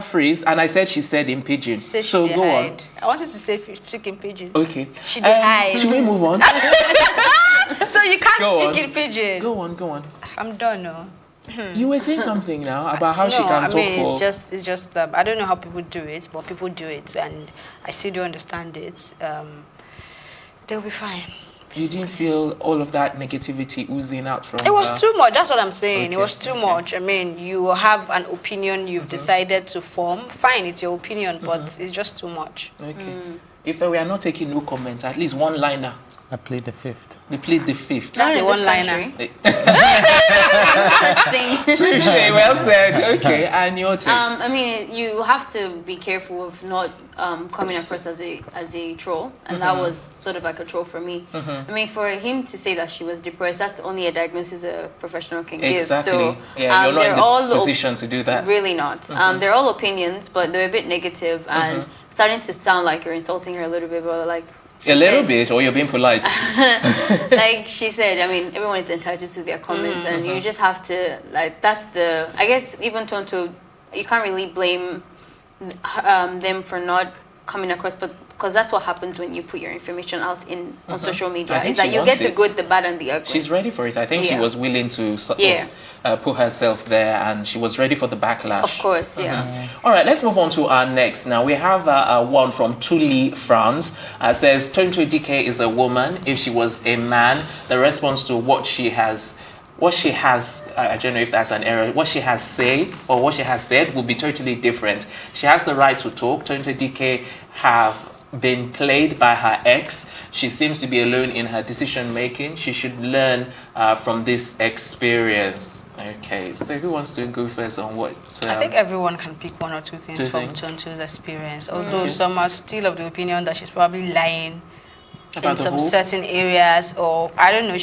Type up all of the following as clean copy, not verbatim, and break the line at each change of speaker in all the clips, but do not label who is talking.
freeze, and I said she said in pidgin. So go on.
I wanted to say speak in pidgin.
Okay.
She did hide.
Should we move on?
So you can't
Go
speak
on.
in pidgin.
Go on.
I'm done now.
You were saying something now about how she can talk for...
It's just I don't know how people do it, but people do it, and I still don't understand it. They'll be fine.
You didn't feel all of that negativity oozing out from
It was too much. That's what I'm saying.
Okay,
It was too much. I mean, you have an opinion you've decided to form. Fine, it's your opinion, but it's just too much.
Okay. If we are not taking no comment, at least one liner.
I played the fifth.
They played the fifth.
That's a one-liner.
Such thing.
Touche, well said. Okay, and your take.
I mean, you have to be careful of not coming across as a troll, and that was sort of like a troll for me. I mean, for him to say that she was depressed, that's only a diagnosis a professional can give.
Exactly.
So,
yeah, you're not in the position to do that.
Really not. They're all opinions, but they're a bit negative and starting to sound like you're insulting her a little bit, but like.
A little bit, or you're being polite.
Like she said, I mean, everyone is entitled to their comments, and you just have to, like, that's the, I guess, even Tonto, you can't really blame them for not coming across, but because that's what happens when you put your information out on social media, is that you get the good, the bad, and the ugly.
She's ready for it. I think she was willing to put herself there, and she was ready for the backlash.
Of course, yeah.
All right, let's move on to our next. Now, we have one from Tuli France. Says, Tonto Dike is a woman. If she was a man, the response to what she has, I don't know if that's an error, what she has said or what she has said would be totally different. She has the right to talk. Tonto Dike have been played by her ex. She seems to be alone in her decision making. She should learn from this experience. Okay, so who wants to go first on what?
I think everyone can pick one or two things from Tonto's experience, although some are still of the opinion that she's probably lying in some certain areas, or I don't know,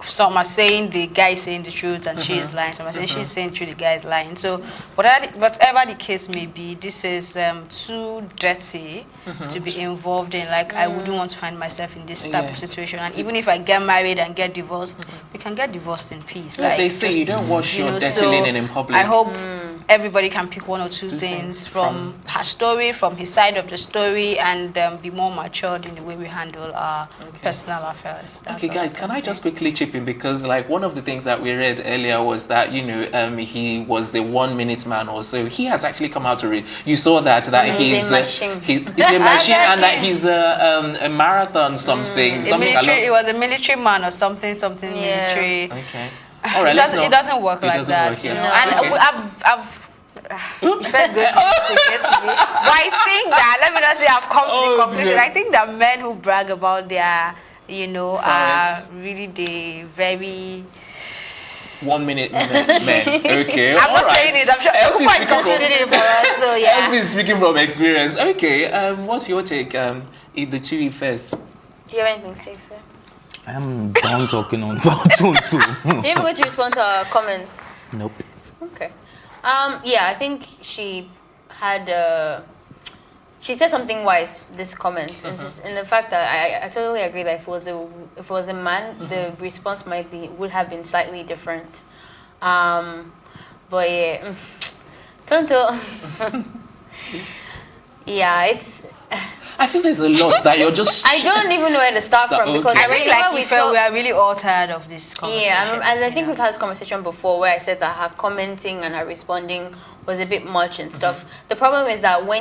some are saying the guy is saying the truth and she is lying. Some are saying she's saying the truth, the guy is lying. So whatever the case may be, this is too dirty to be involved in. Like, I wouldn't want to find myself in this type of situation. And even if I get married and get divorced, we can get divorced in peace.
Yeah,
like,
they say you don't wash your dirty linen in public.
I hope everybody can pick one or two things from her story, from his side of the story, and be more matured in the way we handle our personal affairs. That's
okay, guys, can I just quickly chip in? Because, like, one of the things that we read earlier was that, you know, he was a 1 minute man or so. He has actually come out to read. You saw that he's a machine. He's a machine, and that he's a marathon something.
He was a military man or something military.
Okay. All right,
it doesn't work like that, you know. And I've first go to but I think that, let me not say I've come to the conclusion. I think that men who brag about their, you know, are really the very
1 minute men. Okay.
I'm not saying it. I'm sure everyone is concluding it for us. So yeah.
Elsie is speaking from experience. Okay. What's your take? The two first.
Do you have anything to say first?
I am done talking on about Tonto.
Are you even going to respond to our comments?
Nope.
Okay. Yeah, I think she had. She said something wise. This comment, in the fact that I totally agree that if it was a man, the response would have been slightly different. But yeah, Tonto. Yeah, it's.
I feel there's a lot that you're just...
I don't even know where to start from, because
I think, like we are really all tired of this conversation.
Yeah, and I think we've had this conversation before where I said that her commenting and her responding was a bit much and stuff. The problem is that my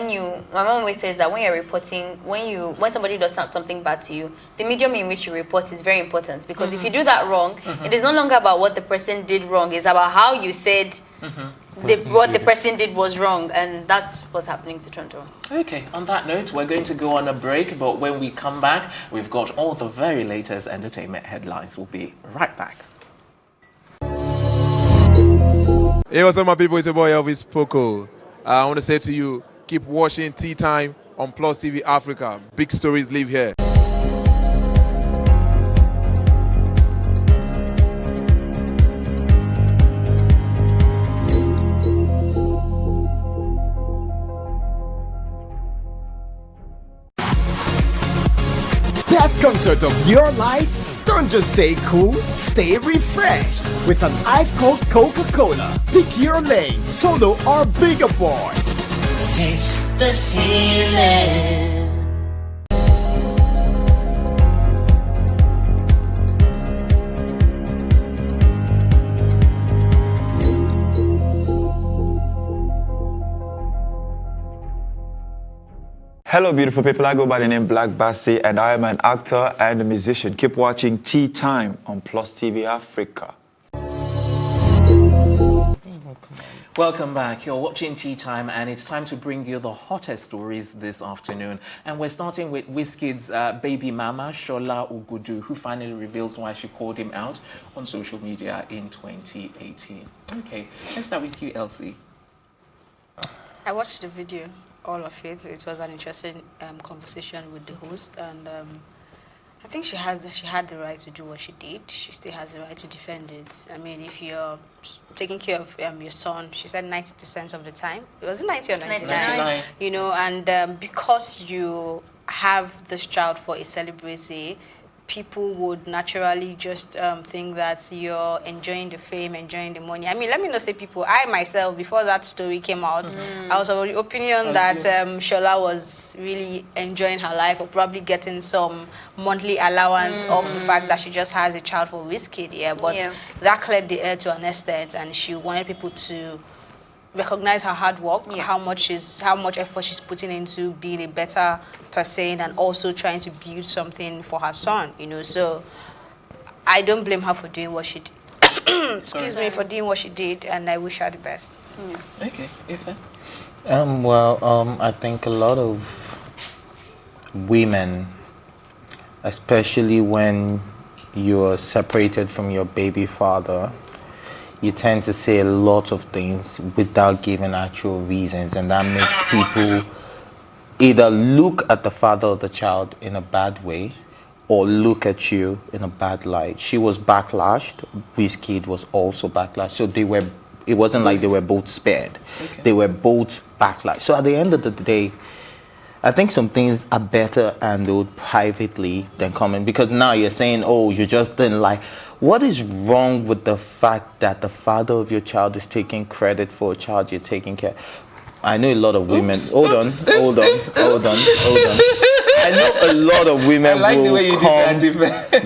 mom always says that when you're reporting, when somebody does something bad to you, the medium in which you report is very important, because if you do that wrong, it is no longer about what the person did wrong, it's about how you said what the person did was wrong, and that's what's happening to Tonto.
Okay, on that note, we're going to go on a break, but when we come back, we've got all the very latest entertainment headlines. We'll be right back.
Hey, what's up, my people? It's your boy Elvis Poco. I want to say to you, keep watching Tea Time on Plus TV Africa. Big stories live here.
Best concert of your life? Don't just stay cool, stay refreshed with an ice-cold Coca-Cola. Pick your lane, solo or bigger boy.
Taste the feeling.
Hello, beautiful people. I go by the name Black Bassi, and I am an actor and a musician. Keep watching Tea Time on Plus TV Africa.
Welcome back. You're watching Tea Time, and it's time to bring you the hottest stories this afternoon. And we're starting with Wizkid's baby mama, Shola Ugudu, who finally reveals why she called him out on social media in 2018. Okay, let's start with you, Elsie.
I watched the video, all of it. It was an interesting conversation with the host, and I think she had the right to do what she did. She still has the right to defend it. I mean, if you're taking care of your son, she said 90% of the time. Was it 90 or 99?
99.
You know, and because you have this child for a celebrity, people would naturally just think that you're enjoying the fame, enjoying the money. I mean, let me not say people. I myself, before that story came out, I was of the opinion that Shola was really enjoying her life, or probably getting some monthly allowance of the fact that she just has a child for Wizkid. Yeah, but that cleared the air to an extent, and she wanted people to recognize her hard work, how much effort she's putting into being a better person, and also trying to build something for her son, you know. So I don't blame her for doing what she did. Excuse me, for doing what she did, and I wish her the best.
Okay, Ife.
I think a lot of women, especially when you're separated from your baby father, you tend to say a lot of things without giving actual reasons, and that makes people either look at the father of the child in a bad way or look at you in a bad light. She was backlashed. Wizkid was also backlashed. So it wasn't like they were both spared. Okay. They were both backlashed. So at the end of the day, I think some things are better handled privately than coming, because now you're saying, oh, you just didn't like. What is wrong with the fact that the father of your child is taking credit for a child you're taking care of? I know a lot of women. Hold on. I know a lot of women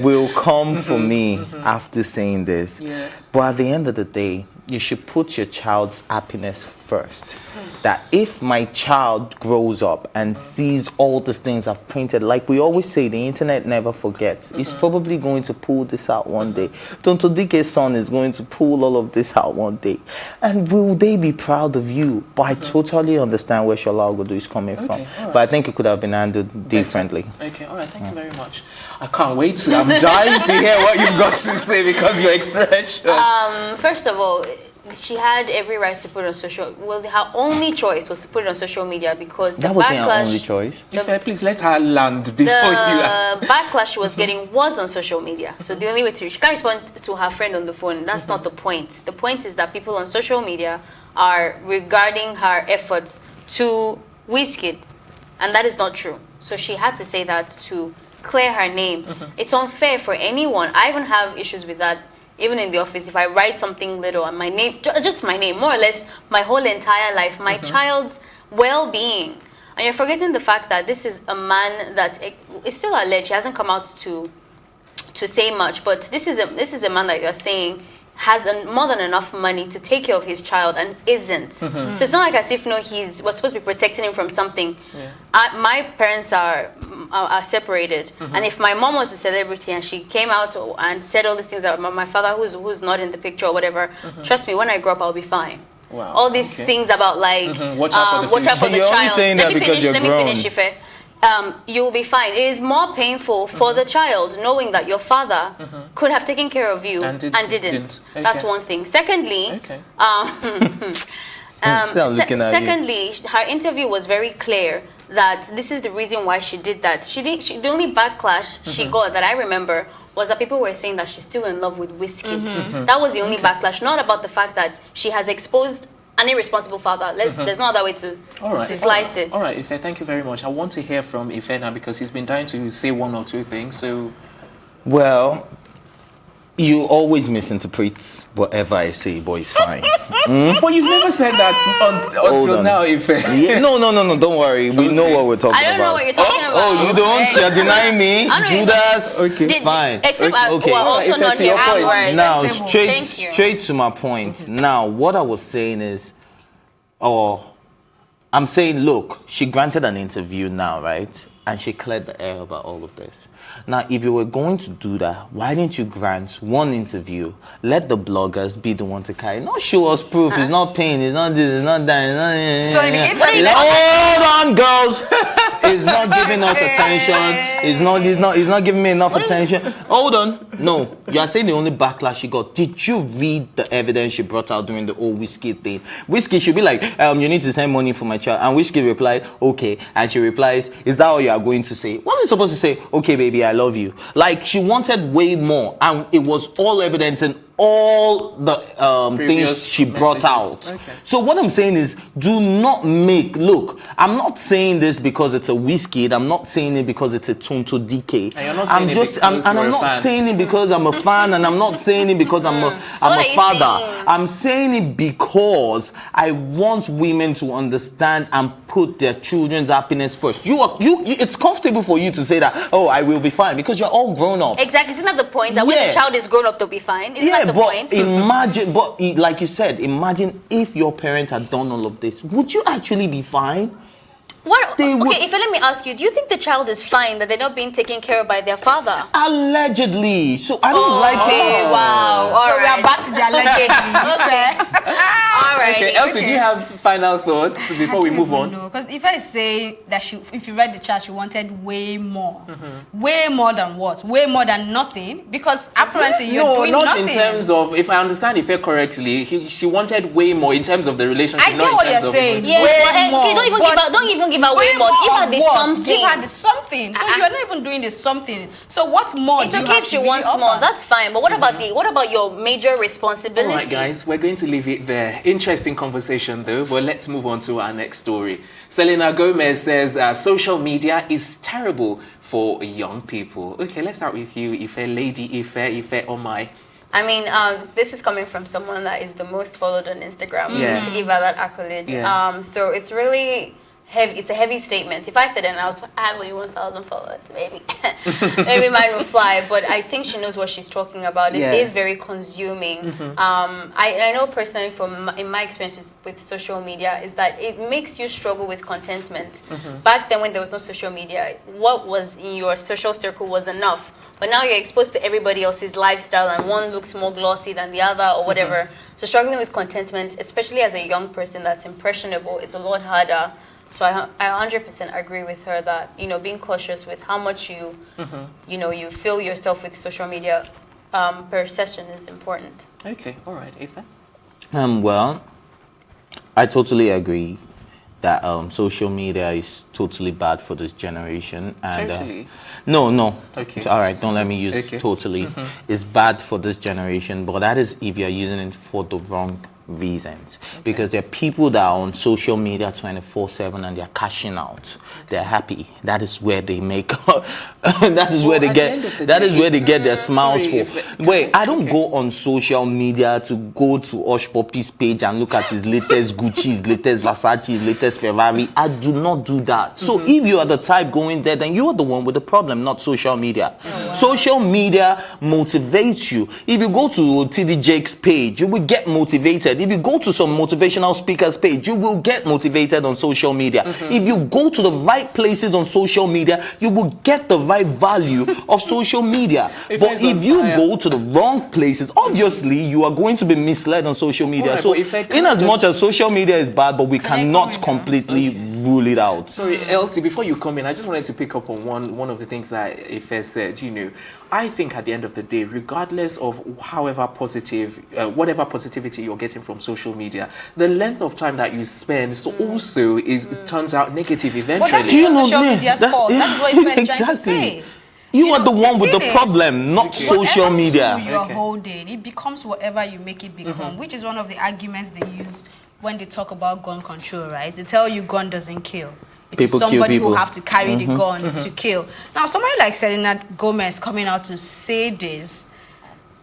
will come for me after saying this. Yeah. But at the end of the day, you should put your child's happiness first. That if my child grows up and sees all the things I've printed, like we always say, the internet never forgets. It's probably going to pull this out one day. Tonto Dike's son is going to pull all of this out one day. And will they be proud of you? But I totally understand where Shola Ugudu is coming from. Right. But I think it could have been handled differently.
Okay, all right, thank you very much. I can't wait to, I'm dying to hear what you've got to say, because your expression.
First of all, she had every right to put it on social. Well, her only choice was to put it on social media, because
that wasn't her only choice.
Please let her land before
the backlash she was getting was on social media. So the only way she can't respond to her friend on the phone. That's not the point. The point is that people on social media are regarding her efforts to Wizkid, and that is not true. So she had to say that to clear her name. It's unfair for anyone. I even have issues with that. Even in the office, if I write something little and my name, just my name, more or less my whole entire life, my child's well-being. And you're forgetting the fact that this is a man that is still alleged. He hasn't come out to say much, but this is a man that you're saying has more than enough money to take care of his child and isn't. So it's not like as if he's was supposed to be protecting him from something. Yeah. My parents are separated, and if my mom was a celebrity and she came out and said all these things about my father, who's not in the picture or whatever, trust me, when I grow up, I'll be fine. Wow. All these things about like watch out for the child. Let me finish, Ife. You'll be fine. It is more painful for the child knowing that your father could have taken care of you and didn't. Okay. That's one thing. Secondly, secondly, her interview was very clear that this is the reason why she did that. The only backlash she got that I remember was that people were saying that she's still in love with Wizkid. That was the only backlash, not about the fact that she has exposed an irresponsible father. There's no other way to slice it.
All right, Ife, thank you very much. I want to hear from Ife now, because he's been dying to say one or two things. So,
well, You always misinterpret whatever I say, but it's fine.
But you've never said that until now, Ife.
Yeah, no, don't worry. We know what we're talking about.
I don't know what you're talking about.
Oh, you don't? You're denying me? Judas?
Okay.
Fine.
Except
Okay.
we're also not here. Right.
Now,
Thank you.
straight to my point. Now, what I was saying is, I'm saying, look, she granted an interview now, right? And she cleared the air about all of this. Now, if you were going to do that, why didn't you grant one interview? Let the bloggers be the one to carry. Not show us proof. It's not pain. It's not this. It's not that. It's not,
So in the interview,
hold on, girls. It's not giving us attention. It's not giving me enough attention. Hold on. No, you are saying the only backlash she got. Did you read the evidence she brought out during the old Whiskey thing? Whiskey should be like, you need to send money for my child. And Whiskey replied, okay. And she replies, is that all you are going to say? What's it supposed to say? Okay, baby, I love you. Like, she wanted way more. And it was all evidence and all the things she brought out.
Okay.
So what I'm saying is, do not look, I'm not saying this because it's a Whiskey, I'm not saying it because it's a Tonto DK. I'm not saying it because I'm a fan, and I'm not saying it because I'm a father. I'm saying it because I want women to understand and put their children's happiness first. It's comfortable for you to say that, oh, I will be fine, because you're all grown up.
Exactly. Isn't that the point? That when the child is grown up, they'll be fine. Isn't that the point?
Imagine, like you said, imagine if your parents had done all of this. Would you actually be fine?
What? Okay, if you let me ask you, do you think the child is fine that they're not being taken care of by their father?
Allegedly. So I don't like it.
Okay, wow. All
so
right.
we are back to the allegedly.
All right.
Okay, Elsie, do you have final thoughts before we move on?
No, because if I say that if you read the chat, she wanted way more. Way more than what? Way more than nothing? Because apparently you're doing nothing.
No, not in terms of, if I understand Ife correctly, she wanted way more in terms of the relationship.
I get what you're saying.
Yeah,
way more.
Don't even give her way more. Give her the something.
Give her the something. So you're not even doing the something. So what more?
It's okay if she wants more. That's fine. But what about your major responsibility?
All right, guys, we're going to leave it there. Interesting conversation, though. But let's move on to our next story. Selena Gomez says social media is terrible for young people. Okay, let's start with you, Ife, Lady Ife, oh my.
I mean, this is coming from someone that is the most followed on Instagram.
Yeah.
To give her that accolade.
Yeah.
So it's really heavy. It's a heavy statement. If I said it and I had only 1,000 followers, maybe mine would fly. But I think she knows what she's talking about. It is very consuming. I know personally in my experience with social media is that it makes you struggle with contentment. Back then when there was no social media, what was in your social circle was enough. But now you're exposed to everybody else's lifestyle and one looks more glossy than the other or whatever. So struggling with contentment, especially as a young person that's impressionable, is a lot harder. So I 100% agree with her that, being cautious with how much you fill yourself with social media per session is important.
Okay, all right, Ife.
Well, I totally agree that social media is totally bad for this generation. And,
totally?
No.
Okay.
All right, don't let me use totally. It's bad for this generation, but that is if you're using it for the wrong reasons. Because there are people that are on social media 24/7 and they're cashing out. They're happy. That is where they make that is where they get their smiles for. Wait, I don't go on social media to go to Osh Poppy's page and look at his latest Gucci's, latest Versace's, latest Ferrari. I do not do that. So if you are the type going there, then you are the one with the problem, not social media. Oh, wow. Social media motivates you. If you go to TD Jake's page, you will get motivated. If you go to some motivational speakers page, you will get motivated on social media. If you go to the right places on social media, you will get the right value of social media. But if you go to the wrong places, obviously you are going to be misled on social media.
Right,
so in as much as social media is bad, but we cannot completely rule it out.
Sorry, Elsie, before you come in, I just wanted to pick up on one of the things that Ife said. I think at the end of the day, regardless of whatever positivity you're getting from social media, the length of time that you spend also turns out negative eventually.
But that's social media's fault. That's what Ife is trying to say.
You are the one with the problem, not social media.
Whatever you're holding, it becomes whatever you make it become, which is one of the arguments they use when they talk about gun control, right? They tell you gun doesn't kill. It is somebody who have to carry the gun to kill. Now, somebody like Selena Gomez coming out to say this,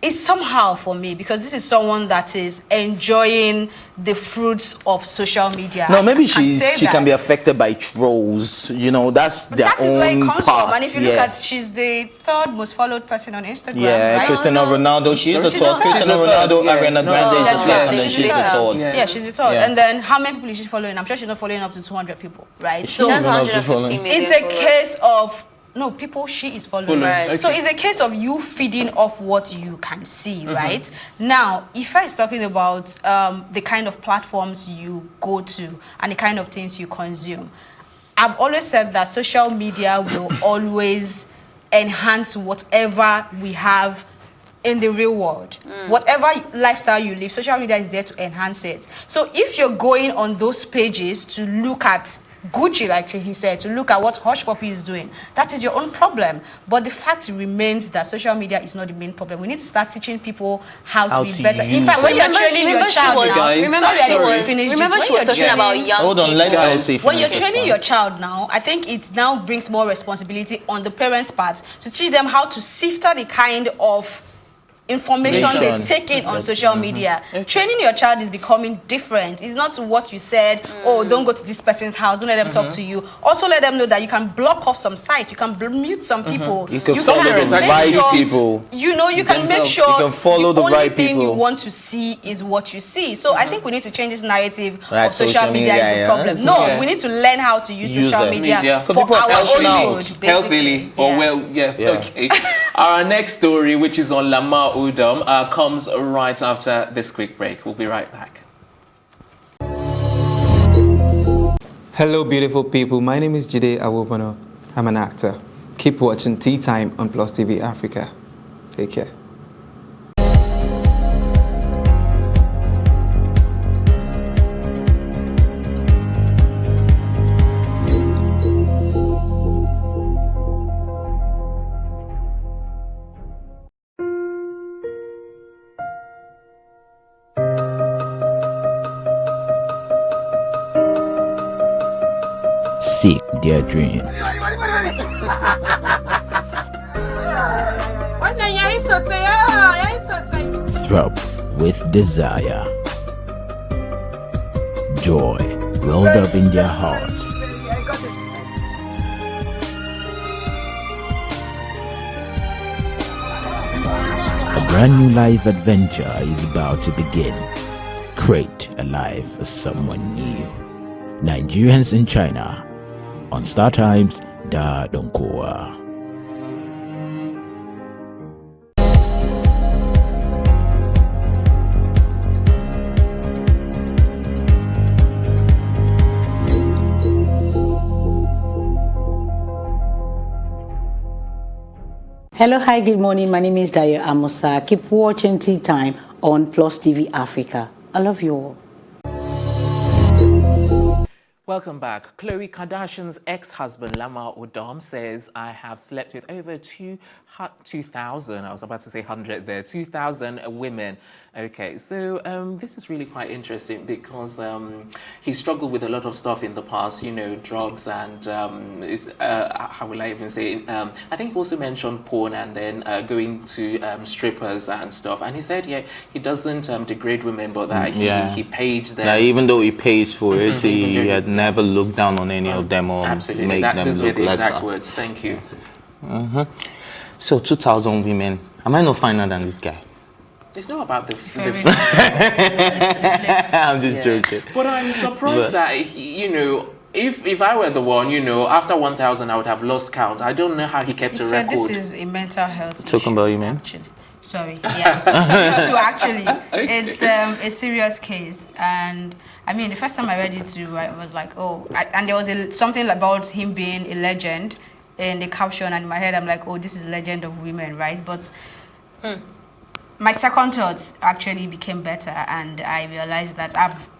it's somehow for me, because this is someone that is enjoying the fruits of social media.
No, maybe
she
can be affected by trolls. You know, that's their
that is
own
where it comes
part.
from. And if you look at, she's the 3rd most followed person on Instagram.
Yeah,
right?
Cristiano Ronaldo. She's the
She's
third.
the third.
Cristiano Ronaldo, Ariana Grande is the
That's
second,
right.
and then
She's
she's the
the
third.
Yeah, she's the third.
Yeah.
And then how many people is she following? I'm sure she's not following up to 200 people, right?
She
So
has
That's 150 million
it's a
followers.
case of people she is following.
Right.
So it's a case of you feeding off what you can see, right? Now, Ifa is talking about the kind of platforms you go to and the kind of things you consume. I've always said that social media will always enhance whatever we have in the real world. Whatever lifestyle you live, social media is there to enhance it. So if you're going on those pages to look at Gucci, like he said, to look at what Hush Puppy is doing, that is your own problem. But the fact remains that social media is not the main problem. We need to start teaching people how to be better. In fact, when you're training your child now,
remember she was talking about young
Hold on, let
people.
Elsie
when you're
finish.
training your child now, I think it now brings more responsibility on the parents' part to teach them how to sift out the kind of information they take in on social media. Training your child is becoming different. It's not what you said, oh, don't go to this person's house, don't let them talk to you. Also let them know that you can block off some sites, you can mute some people.
You can follow the right people.
You know, you can make sure
you can follow the
only
right
thing you
people.
want to see is what you see. So I think we need to change this narrative
Right,
of social media is the problem.
yeah.
No,
Yes.
we need to learn how to use social media
Because
for
people are
our
cashing
own
out.
good, basically.
Healthily, or okay. Our next story, which is on Lamar Odom, comes right after this quick break. We'll be right back.
Hello, beautiful people. My name is Jide Awobono. I'm an actor. Keep watching Tea Time on Plus TV Africa. Take care.
Seek their dream. Throb with desire. Joy welled up in their hearts. A brand new life adventure is about to begin. Create a life for someone new. Nigerians in China on Star Times Da Donkoa.
Hello, hi, good morning. My name is Dayo Amusa. Keep watching Tea Time on Plus TV Africa. I love you all.
Welcome back. Khloe Kardashian's ex-husband Lamar Odom says, I have slept with over 2,000, I was about to say 100 there, 2,000 women. Okay, so this is really quite interesting because he struggled with a lot of stuff in the past, you know, drugs and, how will I even say it? I think he also mentioned porn and then going to strippers and stuff. And he said, yeah, he doesn't degrade women, but that he paid them.
That even though he pays for it, he had never looked down on any of them or
absolutely.
make them
Those were
look
the
lesser.
exact words. Thank you.
So 2,000 women. Am I not finer than this guy?
It's not about the
I'm just joking.
But I'm surprised that, you know, if I were the one, you know, after 1,000 I would have lost count. I don't know how he kept a record.
This is a mental health
Talking
issue,
about you, man?
actually. Sorry, yeah. So actually, it's a serious case. And I mean, the first time I read it too, I was like, oh, and there was something about him being a legend in the caption, and in my head I'm like, oh, this is legend of women, right? But my second thoughts actually became better, and I realized that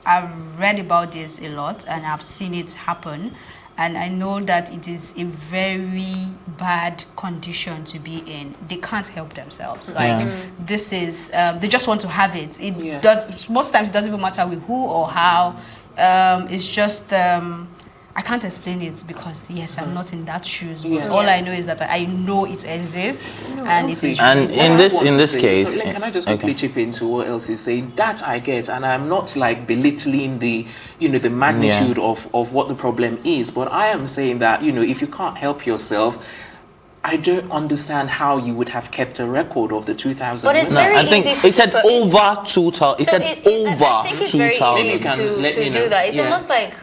I've read about this a lot and I've seen it happen, and I know that it is a very bad condition to be in. They can't help themselves. Like this is they just want to have it. Does most times it doesn't even matter with who or how. It's just I can't explain it because yes, I'm not in that shoes. But all I know is that I know it exists, and it is.
And in this case,
so, can I just quickly chip into what else is saying? That I get, and I'm not like belittling the the magnitude of what the problem is, but I am saying that if you can't help yourself, I don't understand how you would have kept a record of the 2,000.
But it's very easy to
it said over 2,000. It said over
I think it's very
2,000.
easy to do that. It's almost like,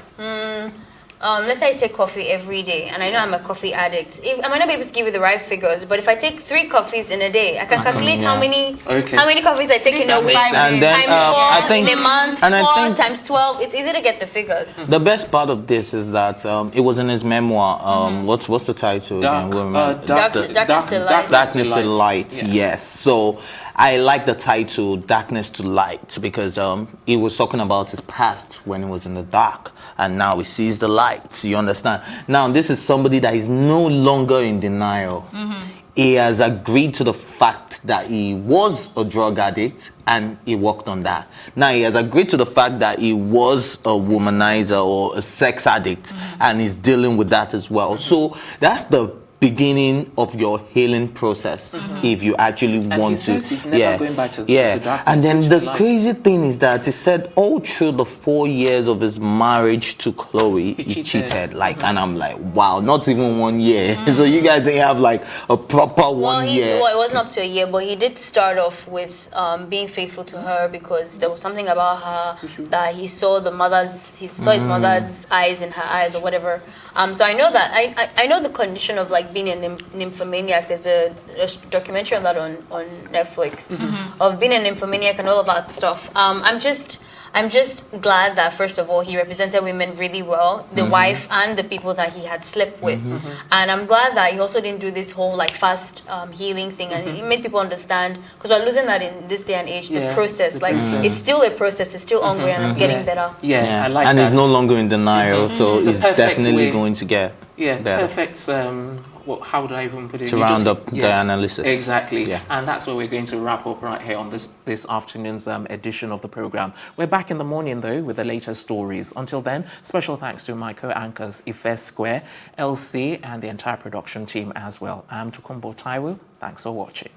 let's say I take coffee every day, and I know I'm a coffee addict. I might not be able to give you the right figures, but if I take 3 coffees in a day, I can calculate how many coffees I take in a week,
and then,
times 4 in a month,
and
4 times 12. It's easy to get the figures.
The best part of this is that it was in his memoir. What's the title? Darkness to Light. Yes. So I like the title Darkness to Light because he was talking about his past when he was in the dark, and now he sees the light. You understand? Now this is somebody that is no longer in denial. He has agreed to the fact that he was a drug addict and he worked on that. Now he has agreed to the fact that he was a womanizer or a sex addict and he's dealing with that as well. So that's the beginning of your healing process if you actually want to.
He's never going back to darkness,
and then the crazy thing is that he said all through the 4 years of his marriage to Chloe, he cheated. Like, and I'm like, wow, not even 1 year. So you guys didn't have like a proper 1 year.
Well, it wasn't up to a year, but he did start off with being faithful to her because there was something about her that he saw his mother's eyes in her eyes or whatever. So I know that I know the condition of like being a nymphomaniac. There's a documentary on that on Netflix of being a nymphomaniac and all of that stuff. I'm just glad that first of all he represented women really well, the wife and the people that he had slept with, and I'm glad that he also didn't do this whole like fast healing thing, and he made people understand because we're losing that in this day and age. The process, it's still a process, it's still ongoing, and I'm getting better.
I like
and
that.
he's no longer in denial, so he's definitely going to get better.
Perfect. How would I even put it?
To round up the analysis.
Exactly. And that's where we're going to wrap up right here on this afternoon's edition of the program. We're back in the morning, though, with the latest stories. Until then, special thanks to my co-anchors, Ife Square, LC, and the entire production team as well. I'm Tukumbo Taiwo. Thanks for watching.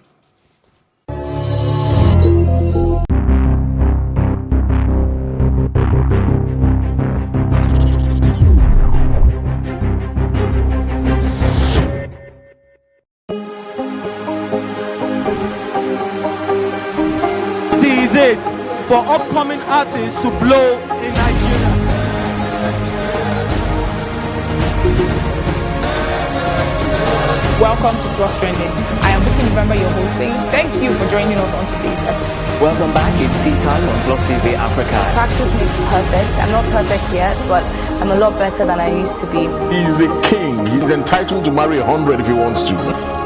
It for upcoming artists to blow in Nigeria.
Welcome to Plus Trending. I am Bukky November, your host, saying thank you for joining us on today's episode.
Welcome back. It's Tea Time on Plus TV Africa.
Practice makes perfect. I'm not perfect yet, but I'm a lot better than I used to be.
He's a king. He's entitled to marry 100 if he wants to.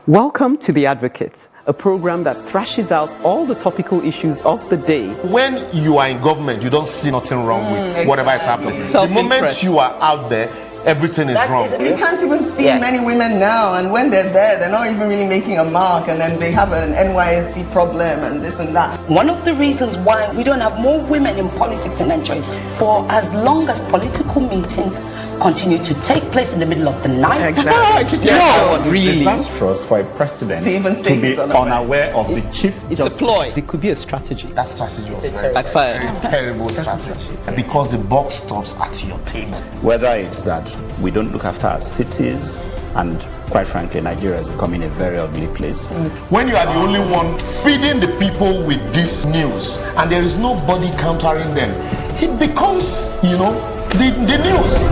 Welcome to The Advocate, a program that thrashes out all the topical issues of the day.
When you are in government, you don't see nothing wrong with whatever is happening. The moment you are out there, everything is wrong.
We can't even see many women now, and when they're there, they're not even really making a mark, and then they have an NYSC problem and this and that.
One of the reasons why we don't have more women in politics in Nigeria is for as long as political meetings continue to take place in the middle of the night.
Exactly.
Really disastrous for a president to even say be unaware of the chief
justice. It's a ploy. It could be a strategy.
That strategy was
a
terrible strategy. Because the buck stops at your table.
Whether it's that we don't look after our cities, and quite frankly, Nigeria is becoming a very ugly place.
When you are the only one feeding the people with this news, and there is nobody countering them, it becomes, the news.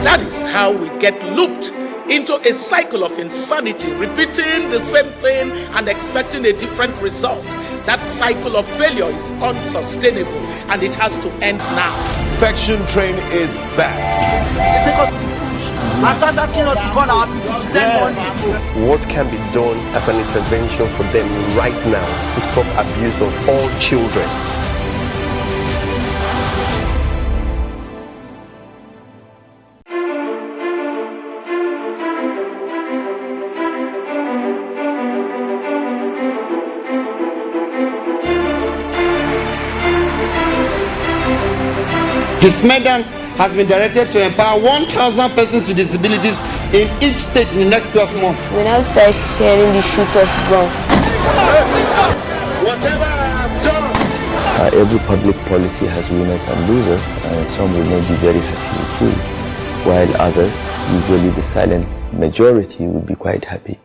That is how we get looped into a cycle of insanity, repeating the same thing and expecting a different result. That cycle of failure is unsustainable and it has to end now.
Perfection train is back.
They take us to the push and start asking us to call our people to send money.
What can be done as an intervention for them right now to stop abuse of all children?
This Medan has been directed to empower 1,000 persons with disabilities in each state in the next 12 months.
We now start hearing the shoot of guns.
Whatever I have done.
Every public policy has winners and losers, and some will not be very happy with you, while others, usually the silent majority, will be quite happy.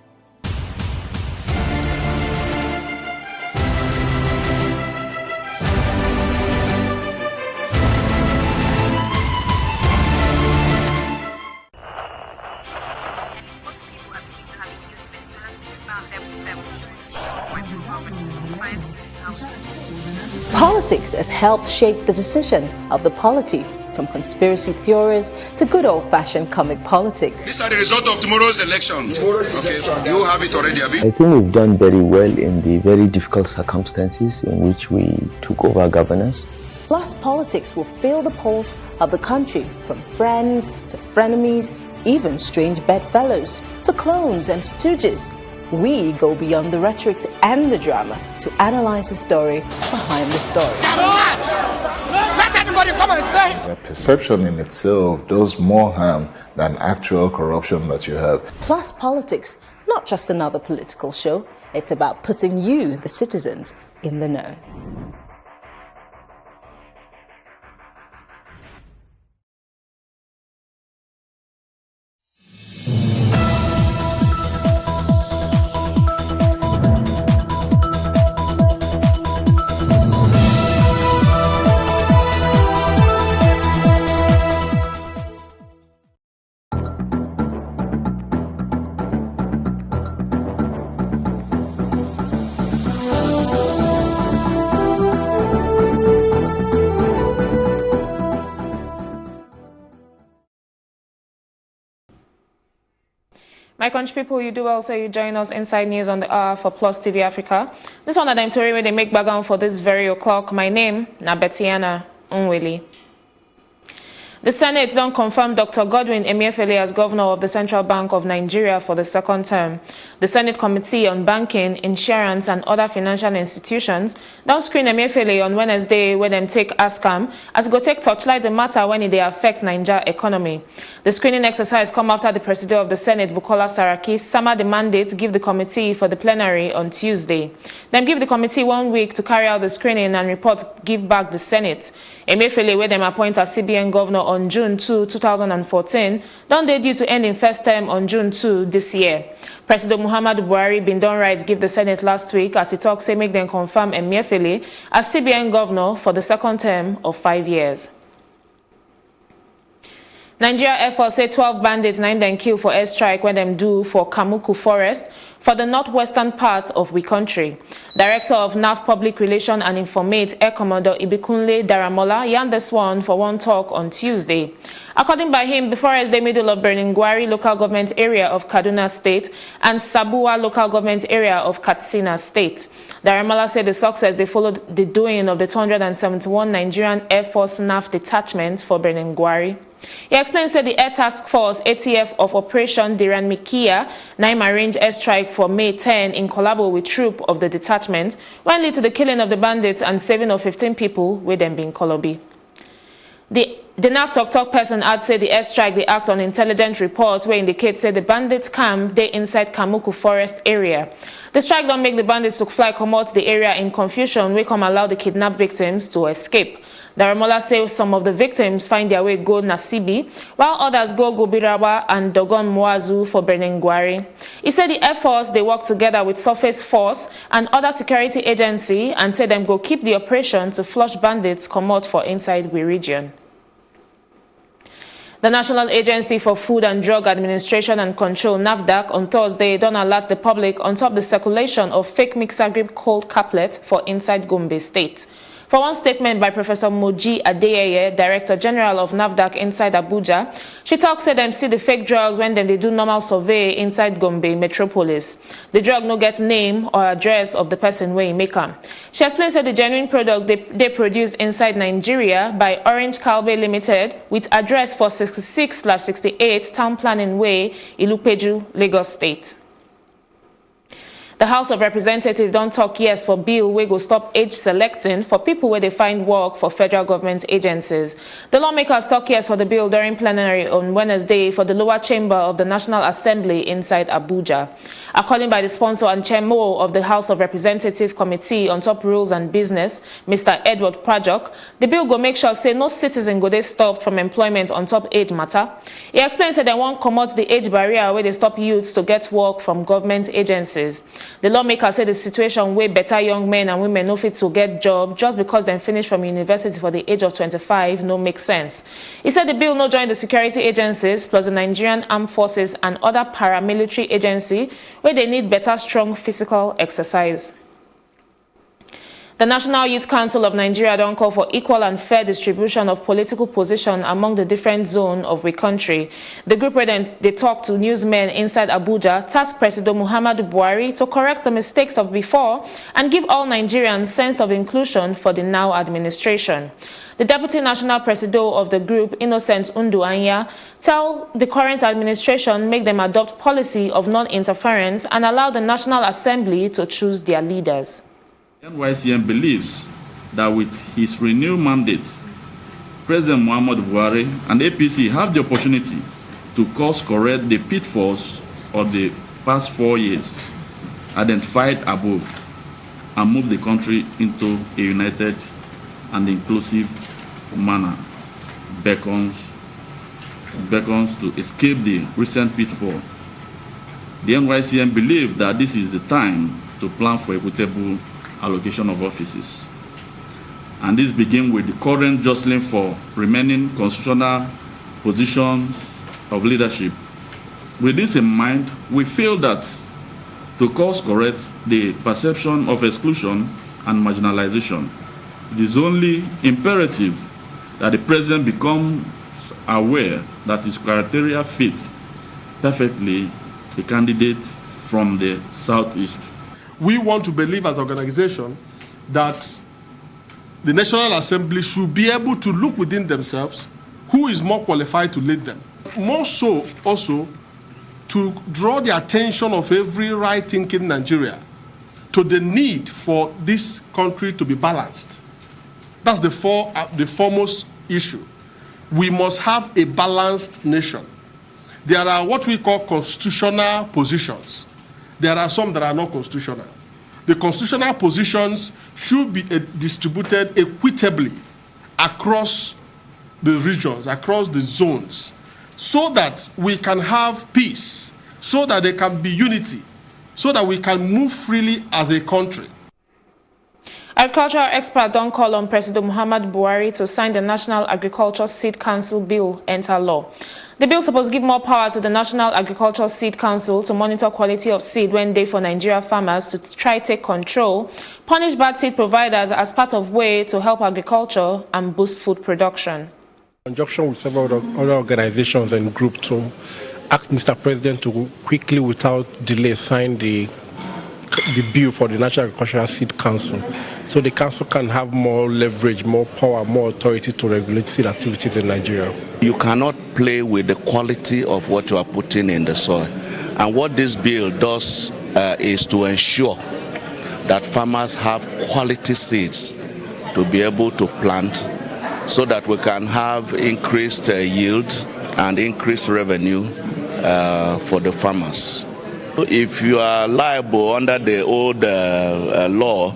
Politics has helped shape the decision of the polity, from conspiracy theories to good old-fashioned comic politics.
These are the result of tomorrow's election. Okay, you have it already, have you?
I think we've done very well in the very difficult circumstances in which we took over governance.
Plus, politics will fill the polls of the country, from friends to frenemies, even strange bedfellows, to clones and stooges. We go beyond the rhetorics and the drama to analyze the story behind the story.
Let anybody come and say.
The perception in itself does more harm than actual corruption that you have.
Plus Politics, not just another political show. It's about putting you, the citizens, in the know.
My country people, you do well, so you join us inside news on the hour for Plus TV Africa. This one that I'm touring where they make background for this very o'clock. My name, Nabetiana Unwili. The Senate don't confirm Dr. Godwin Emefiele as governor of the Central Bank of Nigeria for the second term. The Senate Committee on Banking, Insurance and Other Financial Institutions don't screen Emefiele on Wednesday when them take ASCAM as go take touchlight the matter when it affects Nigeria economy. The screening exercise come after the President of the Senate, Bukola Saraki, summoned the mandate give the committee for the plenary on Tuesday. Then give the committee 1 week to carry out the screening and report give back the Senate. Emefiele, where them appoint as CBN governor on June 2, 2014, don't they due to end in first term on June 2 this year. President Muhammadu Buhari been done right give the Senate last week as he talks say make them confirm Emefiele as CBN governor for the second term of 5 years. Nigeria Air Force say 12 bandits named and killed for airstrike when them do for Kamuku Forest for the northwestern part of we country. Director of NAV Public Relations and Informate, Air Commodore Ibikunle Daramola, yarned this one for one talk on Tuesday. According by him, the forest the middle of Berningwari local government area of Kaduna State and Sabuwa local government area of Katsina State. Daramola said the success they followed the doing of the 271 Nigerian Air Force NAV detachment for Berningwari. He explained that the Air Task Force ATF of Operation Diran Mikia Naim arranged airstrike for May 10 in collabo with troop of the detachment when lead to the killing of the bandits and saving of 15 people with them being Kolobi. The NAV talk person had said the airstrike they act on intelligence reports where indicate say the bandits camp they inside Kamuku Forest area. The strike don't make the bandits to fly come out the area in confusion we come allow the kidnapped victims to escape. Daramola says some of the victims find their way go Nasibi, while others go Gobirawa and Dogon Muazu for Berningwari. He said the Air Force they work together with Surface Force and other security agency and said them go keep the operation to flush bandits come out for inside we region. The National Agency for Food and Drug Administration and Control, NAFDAC, on Thursday don't alert the public on top of the circulation of fake Mixagrip cold caplet for inside Gombe State. For one statement by Professor Moji Adeyeye, Director General of NAFDAC inside Abuja, she talks say them see the fake drugs when they do normal survey inside Gombe Metropolis. The drug no get name or address of the person where he make them. She explains that the genuine product they produce inside Nigeria by Orange Calbe Limited with address for 66/68 Town Planning Way, Ilupeju, Lagos State. The House of Representatives don't talk yes for bill wey go stop age selecting for people where they find work for federal government agencies. The lawmakers talk yes for the bill during plenary on Wednesday for the lower chamber of the National Assembly inside Abuja. According by the sponsor and chairman of the House of Representatives Committee on Top Rules and Business, Mr. Edward Prajok, the bill go make sure say no citizen go they stopped from employment on top age matter. He explains that they won't come out the age barrier where they stop youths to get work from government agencies. The lawmaker said the situation where better young men and women no fit to get job just because they finish from university for the age of 25 no make sense. He said the bill no join the security agencies plus the Nigerian Armed Forces and other paramilitary agency where they need better strong physical exercise. The National Youth Council of Nigeria don't call for equal and fair distribution of political position among the different zones of the country. The group where they talk to newsmen inside Abuja tasked President Muhammadu Buhari to correct the mistakes of before and give all Nigerians sense of inclusion for the now administration. The Deputy National President of the group, Innocent Unduanya, tell the current administration make them adopt policy of non-interference and allow the National Assembly to choose their leaders.
NYCM believes that with his renewed mandate, President Muhammadu Buhari and APC have the opportunity to course correct the pitfalls of the past 4 years identified above and move the country into a united and inclusive manner beckons to escape the recent pitfall. The NYCM believes that this is the time to plan for equitable allocation of offices. And this begins with the current jostling for remaining constitutional positions of leadership. With this in mind, we feel that to course correct the perception of exclusion and marginalization, it is only imperative that the president becomes aware that his criteria fit perfectly a candidate from the Southeast.
We want to believe as an organization that the National Assembly should be able to look within themselves who is more qualified to lead them. More so also to draw the attention of every right-thinking Nigeria to the need for this country to be balanced. That's the foremost issue. We must have a balanced nation. There are what we call constitutional positions. There are some that are not constitutional. The constitutional positions should be distributed equitably across the regions, across the zones, so that we can have peace, so that there can be unity, so that we can move freely as a country.
Agricultural experts don't call on President Muhammadu Buhari to sign the National Agriculture Seed Council bill enter law. The bill supposed to give more power to the National Agricultural Seed Council to monitor quality of seed when they for Nigeria farmers to try take control, punish bad seed providers as part of way to help agriculture and boost food production.
In conjunction with several other organizations and groups to ask Mr. President to quickly, without delay, sign the bill for the National Agricultural Seed Council, so the council can have more leverage, more power, more authority to regulate seed activities in Nigeria.
You cannot play with the quality of what you are putting in the soil. And what this bill does is to ensure that farmers have quality seeds to be able to plant so that we can have increased yield and increased revenue for the farmers. If you are liable under the old law,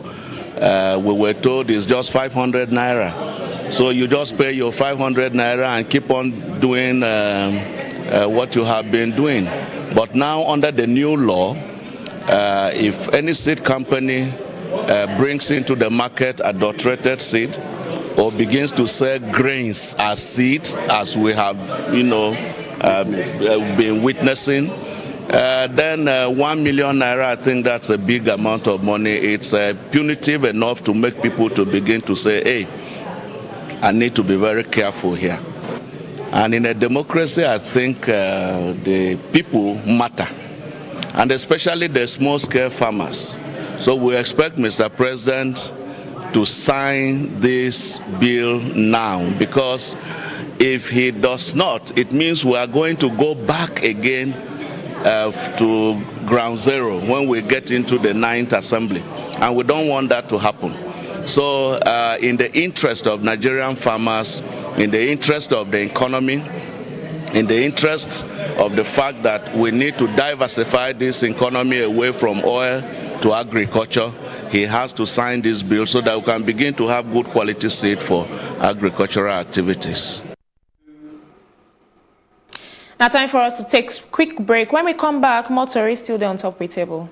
we were told it's just 500 naira. So you just pay your 500 naira and keep on doing what you have been doing. But now under the new law, if any seed company brings into the market adulterated seed or begins to sell grains as seed, as we have, been witnessing, then 1 million naira, I think that's a big amount of money. It's punitive enough to make people to begin to say, hey, I need to be very careful here. And in a democracy, I think the people matter, and especially the small-scale farmers. So we expect Mr. President to sign this bill now, because if he does not, it means we are going to go back again to ground zero when we get into the 9th Assembly, and we don't want that to happen. So in the interest of Nigerian farmers, in the interest of the economy, in the interest of the fact that we need to diversify this economy away from oil to agriculture, he has to sign this bill so that we can begin to have good quality seed for agricultural activities.
Now time for us to take a quick break. When we come back, more stories still there on Top of the Table.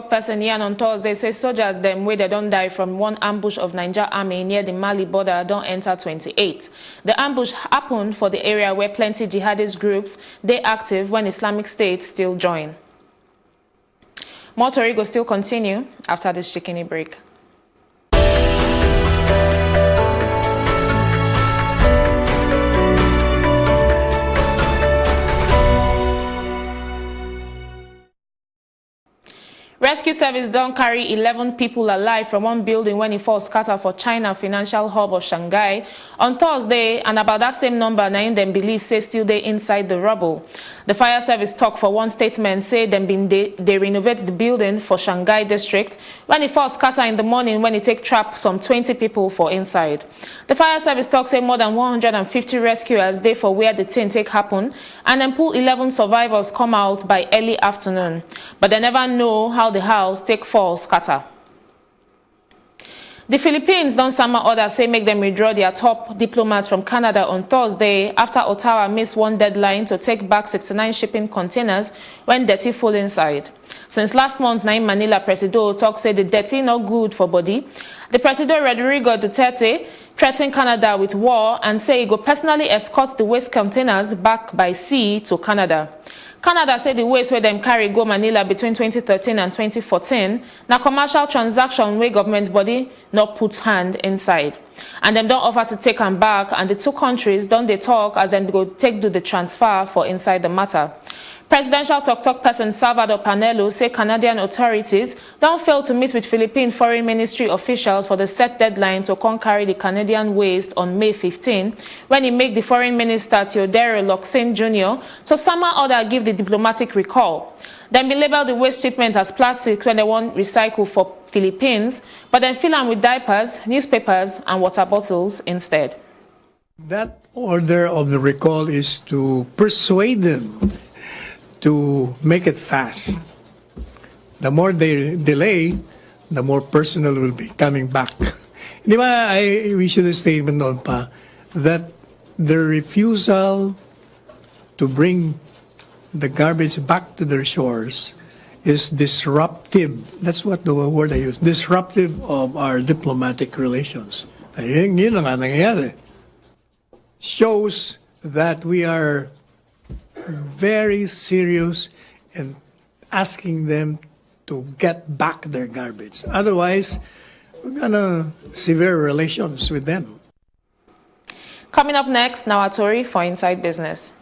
Person Yan on Thursday says soldiers them where they don't die from one ambush of Niger Army near the Mali border don't enter 28. The ambush happened for the area where plenty jihadist groups they active when Islamic State still join. More story will still continue after this chickeny break. Rescue service don't carry 11 people alive from one building when it falls scatter for China financial hub of Shanghai on Thursday, and about that same number nine them believe say still they inside the rubble. The fire service talk for one statement say they renovate the building for Shanghai district when it falls scatter in the morning when it take trap some 20 people for inside. The fire service talk say more than 150 rescuers they for where the thing take happen, and then pull 11 survivors come out by early afternoon, but they never know how the house take fall scatter. The Philippines don't summon orders say make them withdraw their top diplomats from Canada on Thursday after Ottawa missed one deadline to take back 69 shipping containers when dirty full inside. Since last month, Manila Presido talk say the dirty not good for body. The Presido Rodrigo Duterte threatened Canada with war and say he go personally escort the waste containers back by sea to Canada. Canada said the waste where them carry go Manila between 2013 and 2014 na commercial transaction where government body not put hand inside. And them don't offer to take them back, and the two countries don't they talk as them go do the transfer for inside the matter. Presidential talk person Salvador Panelo say Canadian authorities don't fail to meet with Philippine Foreign Ministry officials for the set deadline to come carry the Canadian waste on May 15 when he make the Foreign Minister Teodoro Locsin Jr. to somehow order give the diplomatic recall. Then be label the waste shipment as plastic when they want recycle for Philippines, but then fill them with diapers, newspapers and water bottles instead.
That order of the recall is to persuade them to make it fast. The more they delay, the more personal will be coming back. Di ba, we should have statement noon pa that the refusal to bring the garbage back to their shores is disruptive. That's what the word I use. Disruptive of our diplomatic relations. Yun ang nangyayari. Shows that we are very serious in asking them to get back their garbage. Otherwise, we're gonna severe relations with them.
Coming up next, now a story for Inside Business.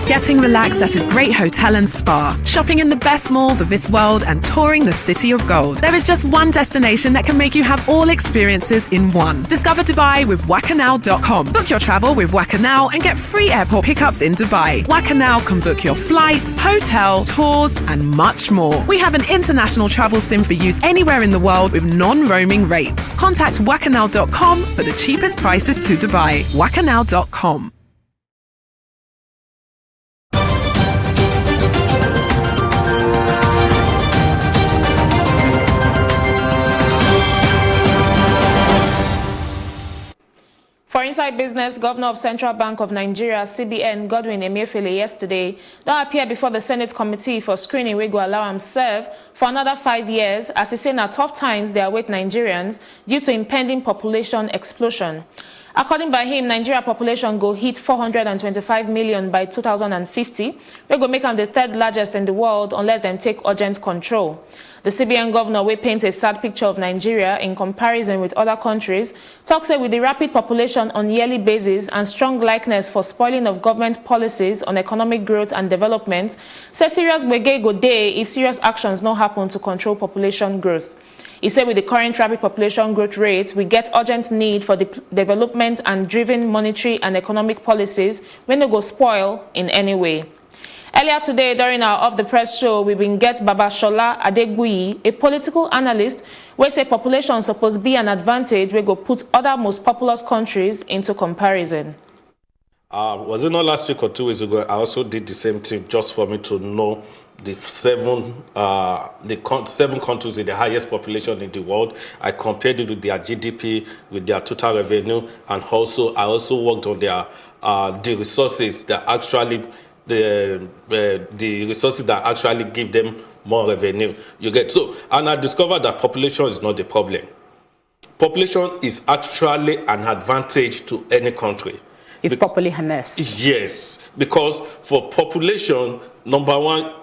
getting relaxed at a great hotel and spa, shopping in the best malls of this world, and touring the City of Gold. There is just one destination that can make you have all experiences in one. Discover Dubai with WakaNow.com. Book your travel with WakaNow and get free airport pickups in Dubai. WakaNow can book your flights, hotel, tours, and much more. We have an international travel sim for use anywhere in the world with non-roaming rates. Contact WakaNow.com for the cheapest prices to Dubai. WakaNow.com.
For Inside Business, Governor of Central Bank of Nigeria, CBN, Godwin Emefiele, yesterday, don't appear before the Senate Committee for screening wey go allow him serve for another 5 years, as he said, na tough times they await Nigerians due to impending population explosion. According by him, Nigeria population go hit 425 million by 2050. We go make them the third largest in the world unless them take urgent control. The CBN governor will paint a sad picture of Nigeria in comparison with other countries. Talks with the rapid population on yearly basis and strong likeness for spoiling of government policies on economic growth and development, say serious gbege go dey if serious actions no happen to control population growth. He said with the current rapid population growth rate, we get urgent need for the development and driven monetary and economic policies when they go spoil in any way. Earlier today, during our Off the Press show, we been get Babashola Adegbuyi, a political analyst, where say population supposed to be an advantage we go put other most populous countries into comparison.
Was it not last week or 2 weeks ago? I also did the same thing just for me to know the seven countries with the highest population in the world. I compared it with their GDP, with their total revenue, and I also worked on their the resources that actually the resources that actually give them more revenue. You get so, and I discovered that population is not the problem. Population is actually an advantage to any country.
If properly harnessed.
Yes, because for population, number one,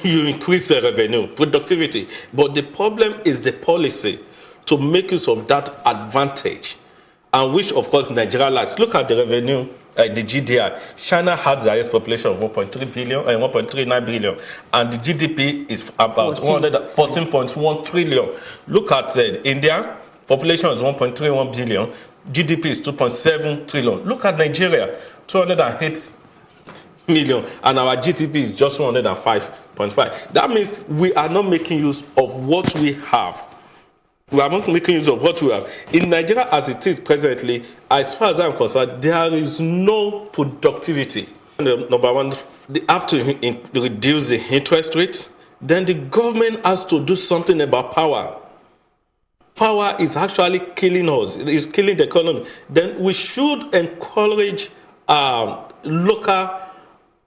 you increase the revenue, productivity. But the problem is the policy to make use of that advantage, and which, of course, Nigeria lacks. Look at the revenue, the GDI. China has the highest population of 1.3 billion and 1.39 billion, and the GDP is about 14.1 trillion. Look at India, population is 1.31 billion. GDP is 2.7 trillion. Look at Nigeria, 208 million, and our GDP is just 105.5. That means we are not making use of what we have. We are not making use of what we have. In Nigeria, as it is presently, as far as I'm concerned, there is no productivity. Number one, they have to reduce the interest rate. Then the government has to do something about power. Power is actually killing us. It is killing the economy. Then we should encourage local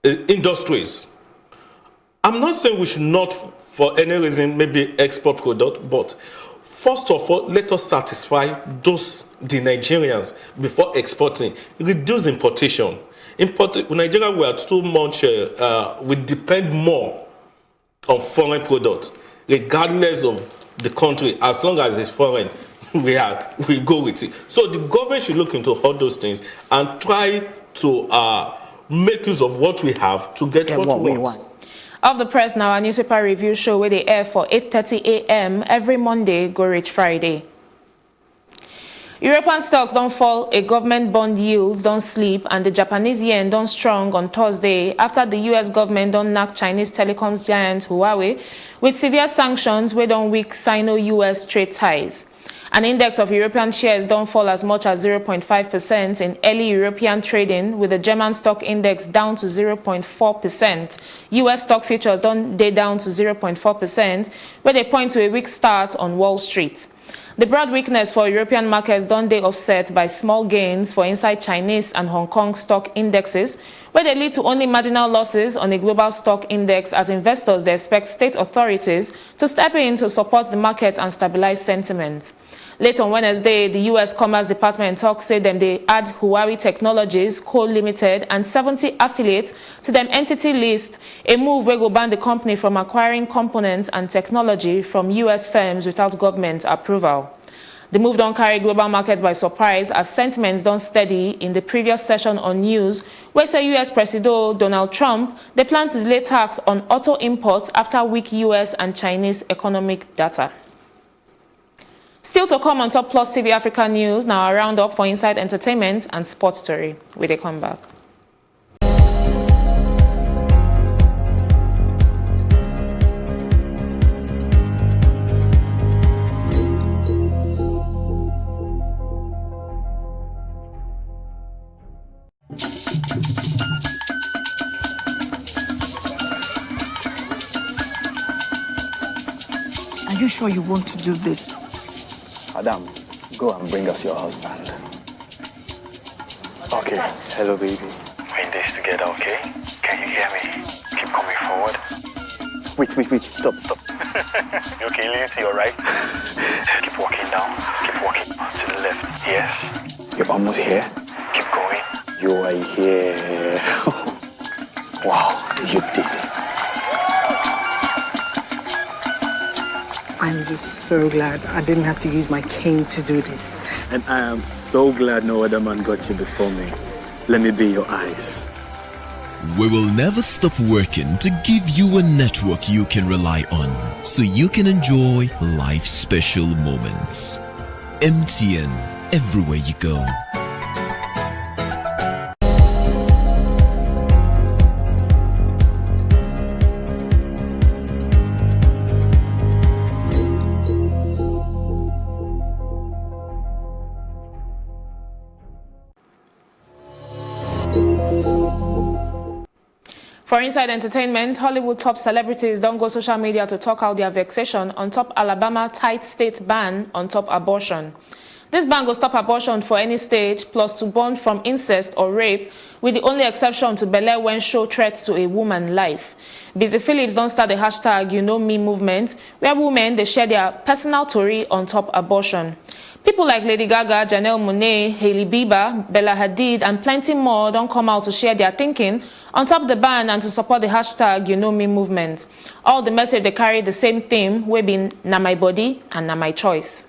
industries. I'm not saying we should not, for any reason, maybe export product, but first of all, let us satisfy the Nigerians before exporting. Reduce importation. In Nigeria, we are too much, we depend more on foreign products, regardless of the country. As long as it's foreign, we go with it. So the government should look into all those things and try to make use of what we have to get what we want.
Off the Press now, a newspaper review show where they air for 8:30 a.m. every Monday, go reach Friday. European stocks don't fall, a government bond yields don't sleep, and the Japanese yen don't strong on Thursday after the U.S. government don't knock Chinese telecoms giant Huawei with severe sanctions where don't weak Sino-U.S. trade ties. An index of European shares don't fall as much as 0.5% in early European trading, with the German stock index down to 0.4%. U.S. stock futures don't day down to 0.4%, where they point to a weak start on Wall Street. The broad weakness for European markets don't they offset by small gains for inside Chinese and Hong Kong stock indexes, where they lead to only marginal losses on a global stock index as investors they expect state authorities to step in to support the market and stabilize sentiment. Late on Wednesday, the U.S. Commerce Department talks say them they add Huawei Technologies Co. Limited and 70 affiliates to them entity list, a move where go ban the company from acquiring components and technology from U.S. firms without government approval. The move don't carry global markets by surprise as sentiments don't steady in the previous session on news, where say U.S. President Donald Trump, they plan to delay tax on auto imports after weak U.S. and Chinese economic data. Still to come on Top Plus TV Africa News, now a roundup for Inside Entertainment and Sports Story. We they come back.
Are you sure you want to do this?
Adam, go and bring us your husband. Okay, hello baby.
We're in this together, okay? Can you hear me? Keep coming forward.
Wait, stop.
You okay, lean to your right. Keep walking down. Keep walking to the left. Yes.
You're almost here.
Keep going.
You are here. Wow, you did it.
I'm just so glad I didn't have to use my cane to do this.
And I am so glad no other man got you before me. Let me be your eyes.
We will never stop working to give you a network you can rely on so you can enjoy life's special moments. MTN, everywhere you go.
For Inside Entertainment, Hollywood top celebrities don't go social media to talk out their vexation on top Alabama tight state ban on top abortion. This ban will stop abortion for any stage, plus to born from incest or rape, with the only exception to belle when show threats to a woman's life. Busy Phillips don't start the hashtag You Know Me movement, where women they share their personal story on top abortion. People like Lady Gaga, Janelle Monáe, Hailey Bieber, Bella Hadid, and plenty more don't come out to share their thinking on top the ban and to support the hashtag You Know Me movement. All the message they carry the same theme, we be na my body and na my choice.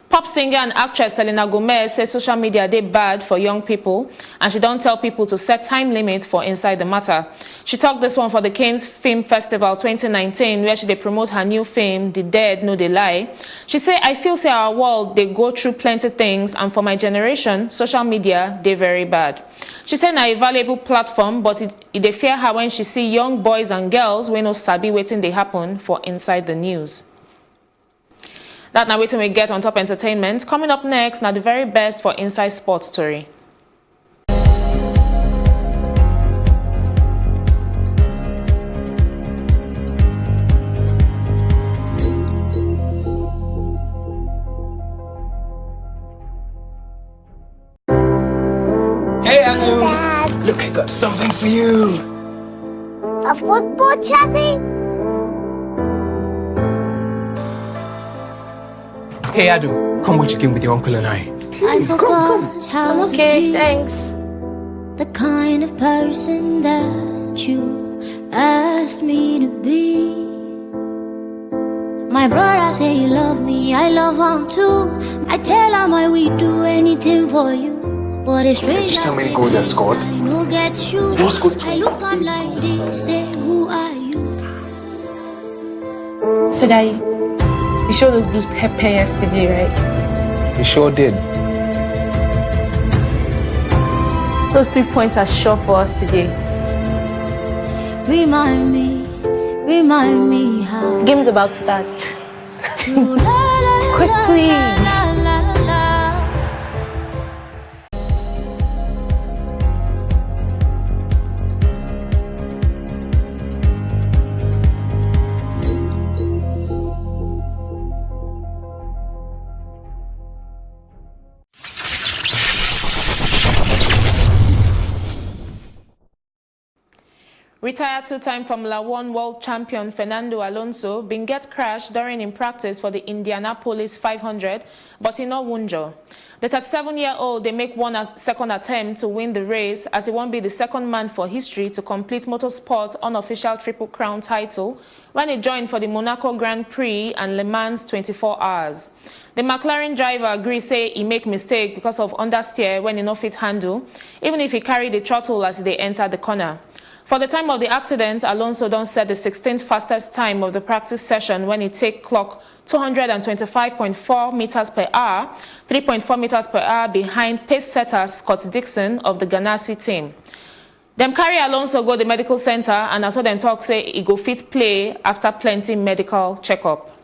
Pop singer and actress Selena Gomez says social media dey bad for young people, and she don't tell people to set time limits for inside the matter. She talked this one for the Cannes Film Festival 2019, where she dey promote her new film, The Dead No Dey Lie. She say, I feel say our world they go through plenty things, and for my generation, social media they very bad. She said na a valuable platform, but it dey fear her when she see young boys and girls wey no sabi wetin dey happen for inside the news. That now waiting we get on top entertainment. Coming up next, now the very best for Inside Sports Story.
Hey, Anu! Look, I got something for you.
A football chassis?
Hey, Adu, come watch a game with your uncle and I.
Please, come. I'm okay, thanks.
The kind of person that you asked me to be. My brother say he love me, I love him too. I tell him I will do anything for you. But it's strange.
Did you see how many goals I scored?
I no get you.
You scored 2.
I look up like this, say, who are you?
So, Daddy, you showed those blues pepper yesterday, right?
You sure did.
Those 3 points are sure for us today.
Remind me how.
Game's about to start. Quickly.
Retired two-time Formula One world champion Fernando Alonso been get crashed during in practice for the Indianapolis 500, but he no wunjo. The 37-year-old they make one second attempt to win the race, as he won't be the second man for history to complete motorsport's unofficial Triple Crown title when he joined for the Monaco Grand Prix and Le Mans 24 hours. The McLaren driver agrees say he make mistake because of understeer when he no fit handle, even if he carry the throttle as they enter the corner. For the time of the accident, Alonso don't set the 16th fastest time of the practice session when he take clock 225.4 meters per hour, 3.4 meters per hour behind pace setter Scott Dixon of the Ganassi team. Them carry Alonso go the medical center, and I saw them talk say he go fit play after plenty medical checkup.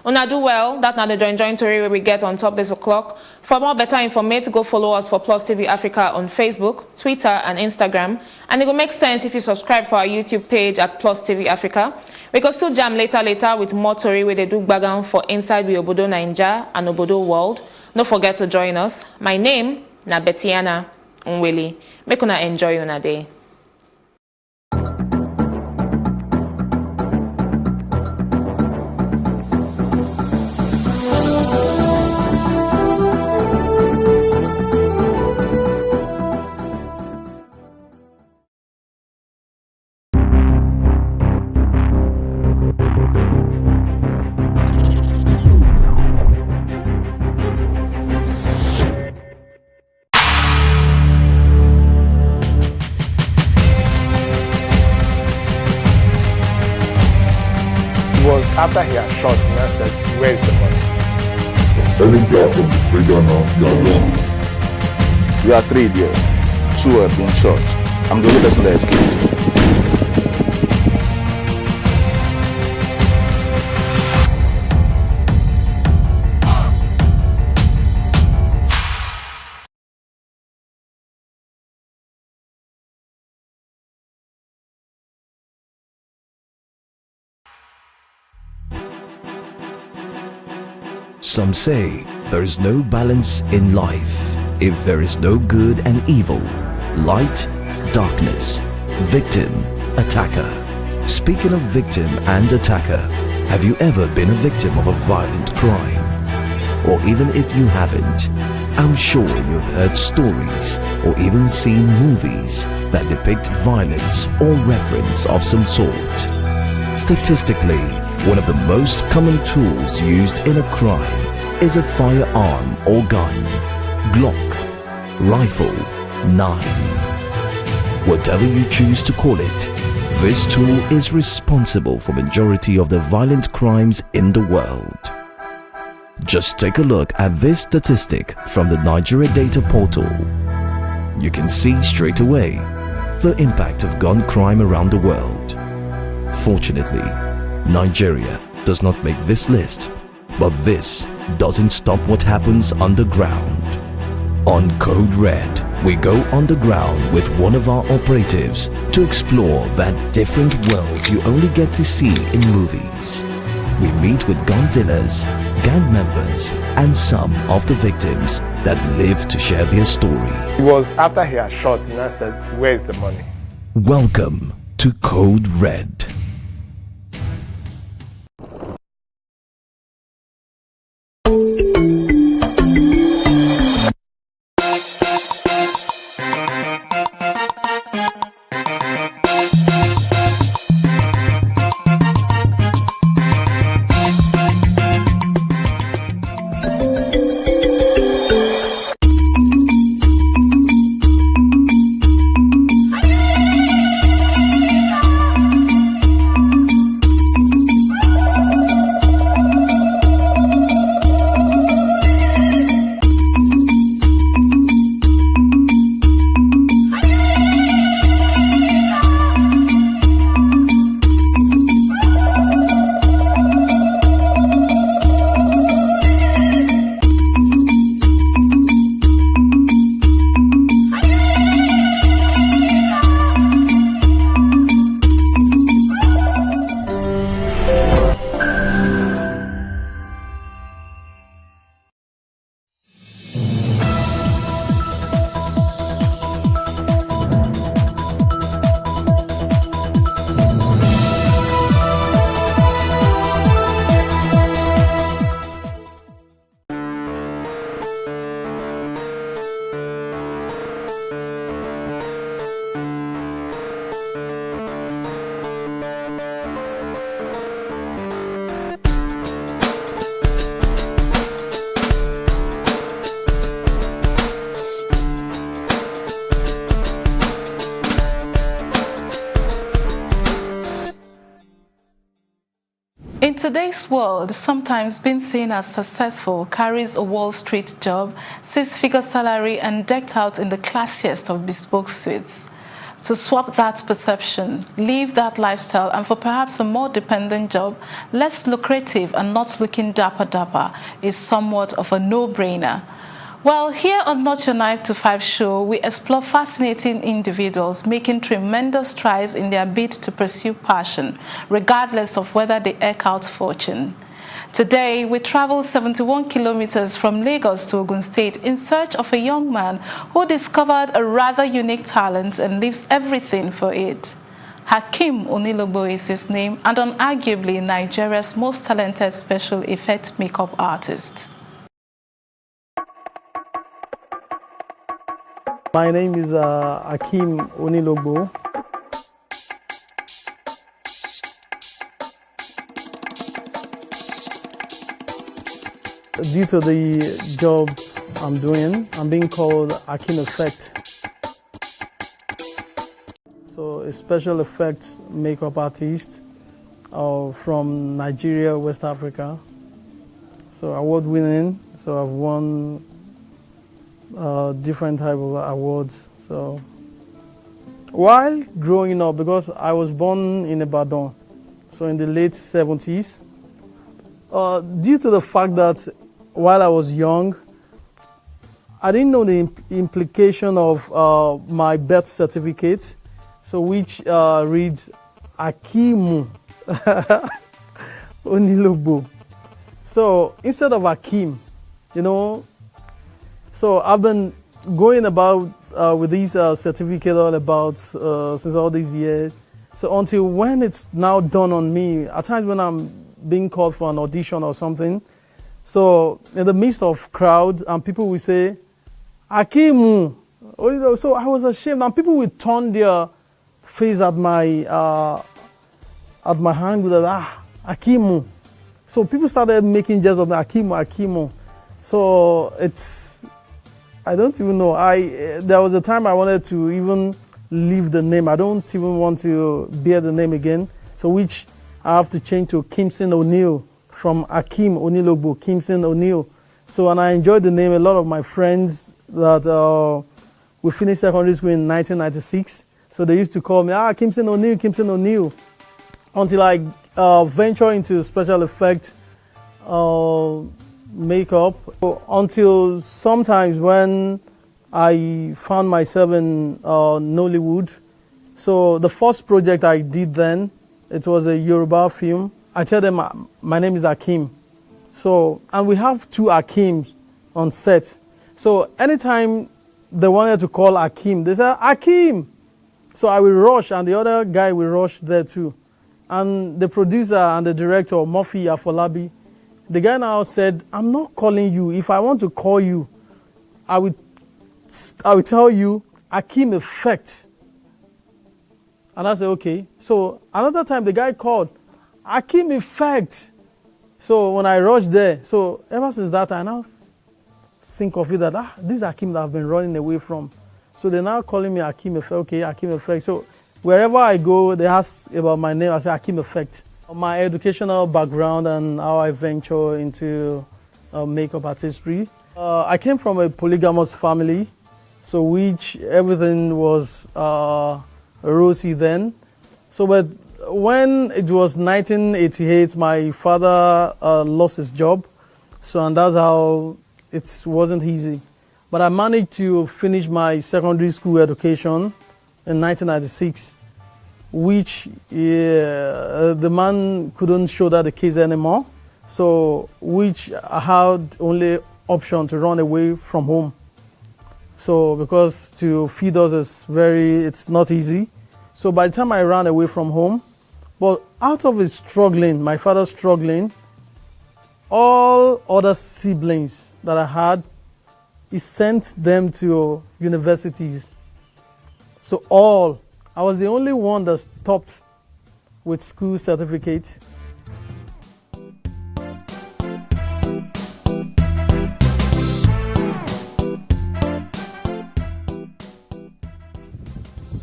Una do well, that's not the join story where we get on top this o'clock. For more better information, go follow us for Plus TV Africa on Facebook, Twitter and Instagram. And it will make sense if you subscribe for our YouTube page at Plus TV Africa. We can still jam later with more story where they do background for Inside the Obodo Naija and Obodo World. Don't forget to join us. My name na Betiana Unweli. Make una enjoy una day.
After he had shot, Tina said, "Where's the money?"
Any guy from the trigger now, you are wrong.
We are three there. Two have been shot. I'm the only person that escaped.
Some say there is no balance in life if there is no good and evil, light, darkness, victim, attacker. Speaking of victim and attacker, have you ever been a victim of a violent crime? Or even if you haven't, I'm sure you've heard stories or even seen movies that depict violence or reference of some sort. Statistically, one of the most common tools used in a crime is a firearm or gun, Glock, rifle, knife. Whatever you choose to call it, this tool is responsible for majority of the violent crimes in the world. Just take a look at this statistic from the Nigeria Data Portal. You can see straight away the impact of gun crime around the world. Fortunately, Nigeria does not make this list, but this doesn't stop what happens underground. On Code Red, we go underground with one of our operatives to explore that different world you only get to see in movies. We meet with gun dealers, gang members, and some of the victims that live to share their story.
It was after he had shot, Tina said, "Where's the money?"
Welcome to Code Red.
today's world, sometimes being seen as successful carries a Wall Street job, six-figure salary, and decked out in the classiest of bespoke suits. To swap that perception, leave that lifestyle, and for perhaps a more dependent job, less lucrative and not looking dapper, is somewhat of a no-brainer. Well, here on Not Your 9 to 5 show, we explore fascinating individuals making tremendous strides in their bid to pursue passion, regardless of whether they eke out fortune. Today, we travel 71 kilometers from Lagos to Ogun State in search of a young man who discovered a rather unique talent and leaves everything for it. Hakeem Onilogbo is his name, and unarguably Nigeria's most talented special effect makeup artist.
My name is Hakeem Onilogbo. Due to the job I'm doing, I'm being called Hakeem Effect. So a special effects makeup artist from Nigeria, West Africa. So award winning, so I've won different type of awards. So while growing up, because I was born in Ibadan, so in the late 70s, due to the fact that while I was young, I didn't know the implication of my birth certificate, so which reads Hakeem Onilogbo. So instead of Hakeem, so I've been going about with these certificates all about since all these years. So until when it's now dawned on me, at times when I'm being called for an audition or something, so in the midst of crowd and people will say, Hakeem. So I was ashamed, and people will turn their face at my hand with Hakeem. So people started making jest of Hakeem. So I don't even know. There was a time I wanted to even leave the name. I don't even want to bear the name again. So which I have to change to Kimson O'Neil from Hakeem Onilogbo, Kimson O'Neil. So, and I enjoyed the name. A lot of my friends that we finished secondary school in 1996. So they used to call me, Kimson O'Neil, Kimson O'Neil. Until I venture into special effects makeup, until sometimes when I found myself in Nollywood. So the first project I did then, it was a Yoruba film. I tell them my name is Hakeem. So, and we have two Hakeems on set. So anytime they wanted to call Hakeem, they said, Hakeem. So I will rush, and the other guy will rush there too. And the producer and the director, Murphy Afolabi, the guy now said, I'm not calling you. If I want to call you, I will tell you Hakeem Effect. And I said, okay. So another time the guy called, Hakeem Effect. So when I rushed there, so ever since that I now think of it that this Hakeem that I've been running away from. So they're now calling me Hakeem Effect. Okay, Hakeem Effect. So wherever I go, they ask about my name. I say Hakeem Effect. My educational background and how I venture into makeup artistry. I came from a polygamous family, so which everything was rosy then. So but when it was 1988, my father lost his job. So and that's how it wasn't easy. But I managed to finish my secondary school education in 1996. Which the man couldn't shoulder the kids anymore, so which I had only option to run away from home. So because to feed us it's not easy. So by the time I ran away from home, but out of his struggling, my father struggling, all other siblings that I had, he sent them to universities. So I was the only one that stopped with school certificate.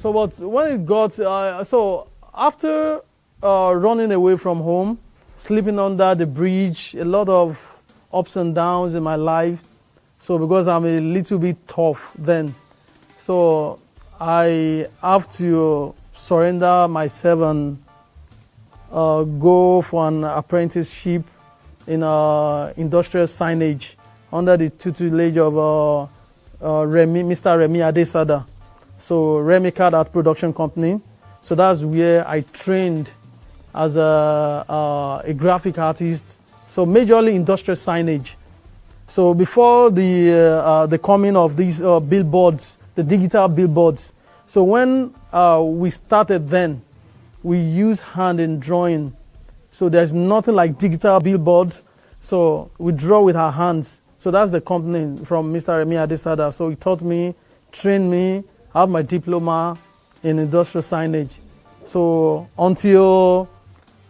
So, but when it got, so after running away from home, sleeping under the bridge, a lot of ups and downs in my life. So because I'm a little bit tough then, so I have to surrender myself and go for an apprenticeship in industrial signage under the tutelage of Mr. Remy Adesada. So Remy Card Art Production Company. So that's where I trained as a graphic artist. So majorly industrial signage. So before the coming of these billboards, the digital billboards. So when we started then, we used hand in drawing. So there's nothing like digital billboard. So we draw with our hands. So that's the company from Mr. Remy Adesada. So he taught me, trained me, I have my diploma in industrial signage. So until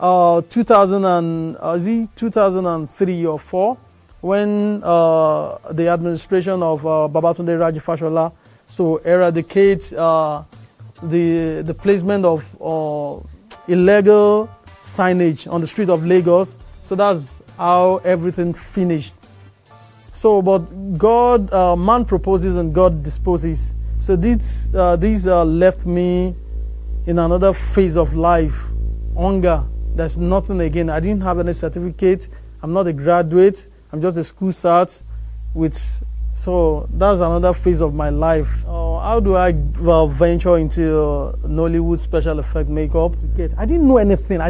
2003 or 4, when the administration of Babatunde Raji Fashola so eradicate the placement of illegal signage on the street of Lagos. So that's how everything finished. So, but God, man proposes and God disposes. So these left me in another phase of life, hunger. There's nothing again. I didn't have any certificate. I'm not a graduate. I'm just a school cert so that's another phase of my life. How do I venture into Nollywood special effect makeup? I didn't know anything.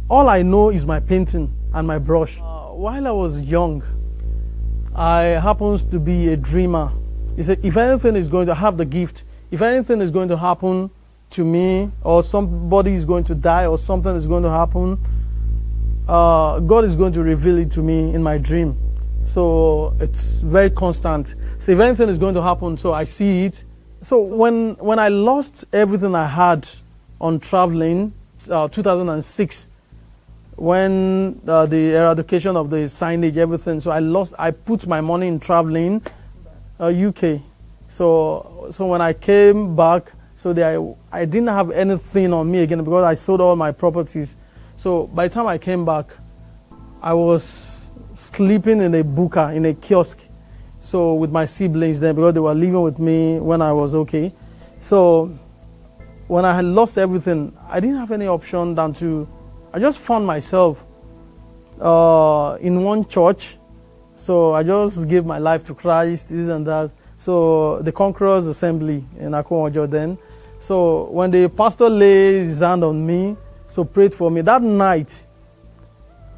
All I know is my painting and my brush. While I was young, I happens to be a dreamer. He said, if anything is going to have the gift, if anything is going to happen to me, or somebody is going to die, or something is going to happen, God is going to reveal it to me in my dream. So it's very constant. So if anything is going to happen, so I see it. So when I lost everything I had on traveling, 2006, when the eradication of the signage, everything, so I put my money in traveling, UK. So when I came back, so I didn't have anything on me again because I sold all my properties. So by the time I came back, I was sleeping in a buka, in a kiosk, so with my siblings then because they were living with me when I was okay. So when I had lost everything, I didn't have any option than I just found myself in one church. So I just gave my life to Christ, this and that. So the Conquerors Assembly in Akowojo then. So when the pastor laid his hand on me, so prayed for me, that night,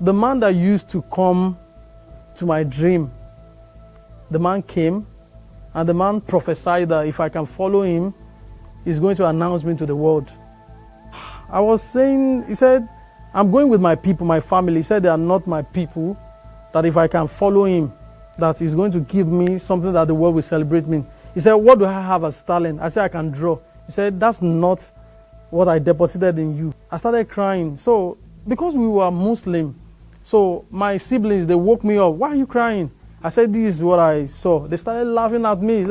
the man that used to come to my dream, the man came, and the man prophesied that if I can follow him, he's going to announce me to the world. I was saying, he said, I'm going with my people, my family. He said they are not my people, that if I can follow him, that he's going to give me something that the world will celebrate me. He said, what do I have as talent? I said, I can draw. He said, that's not what I deposited in you. I started crying. So because we were Muslim, so my siblings, they woke me up. Why are you crying? I said, this is what I saw. They started laughing at me.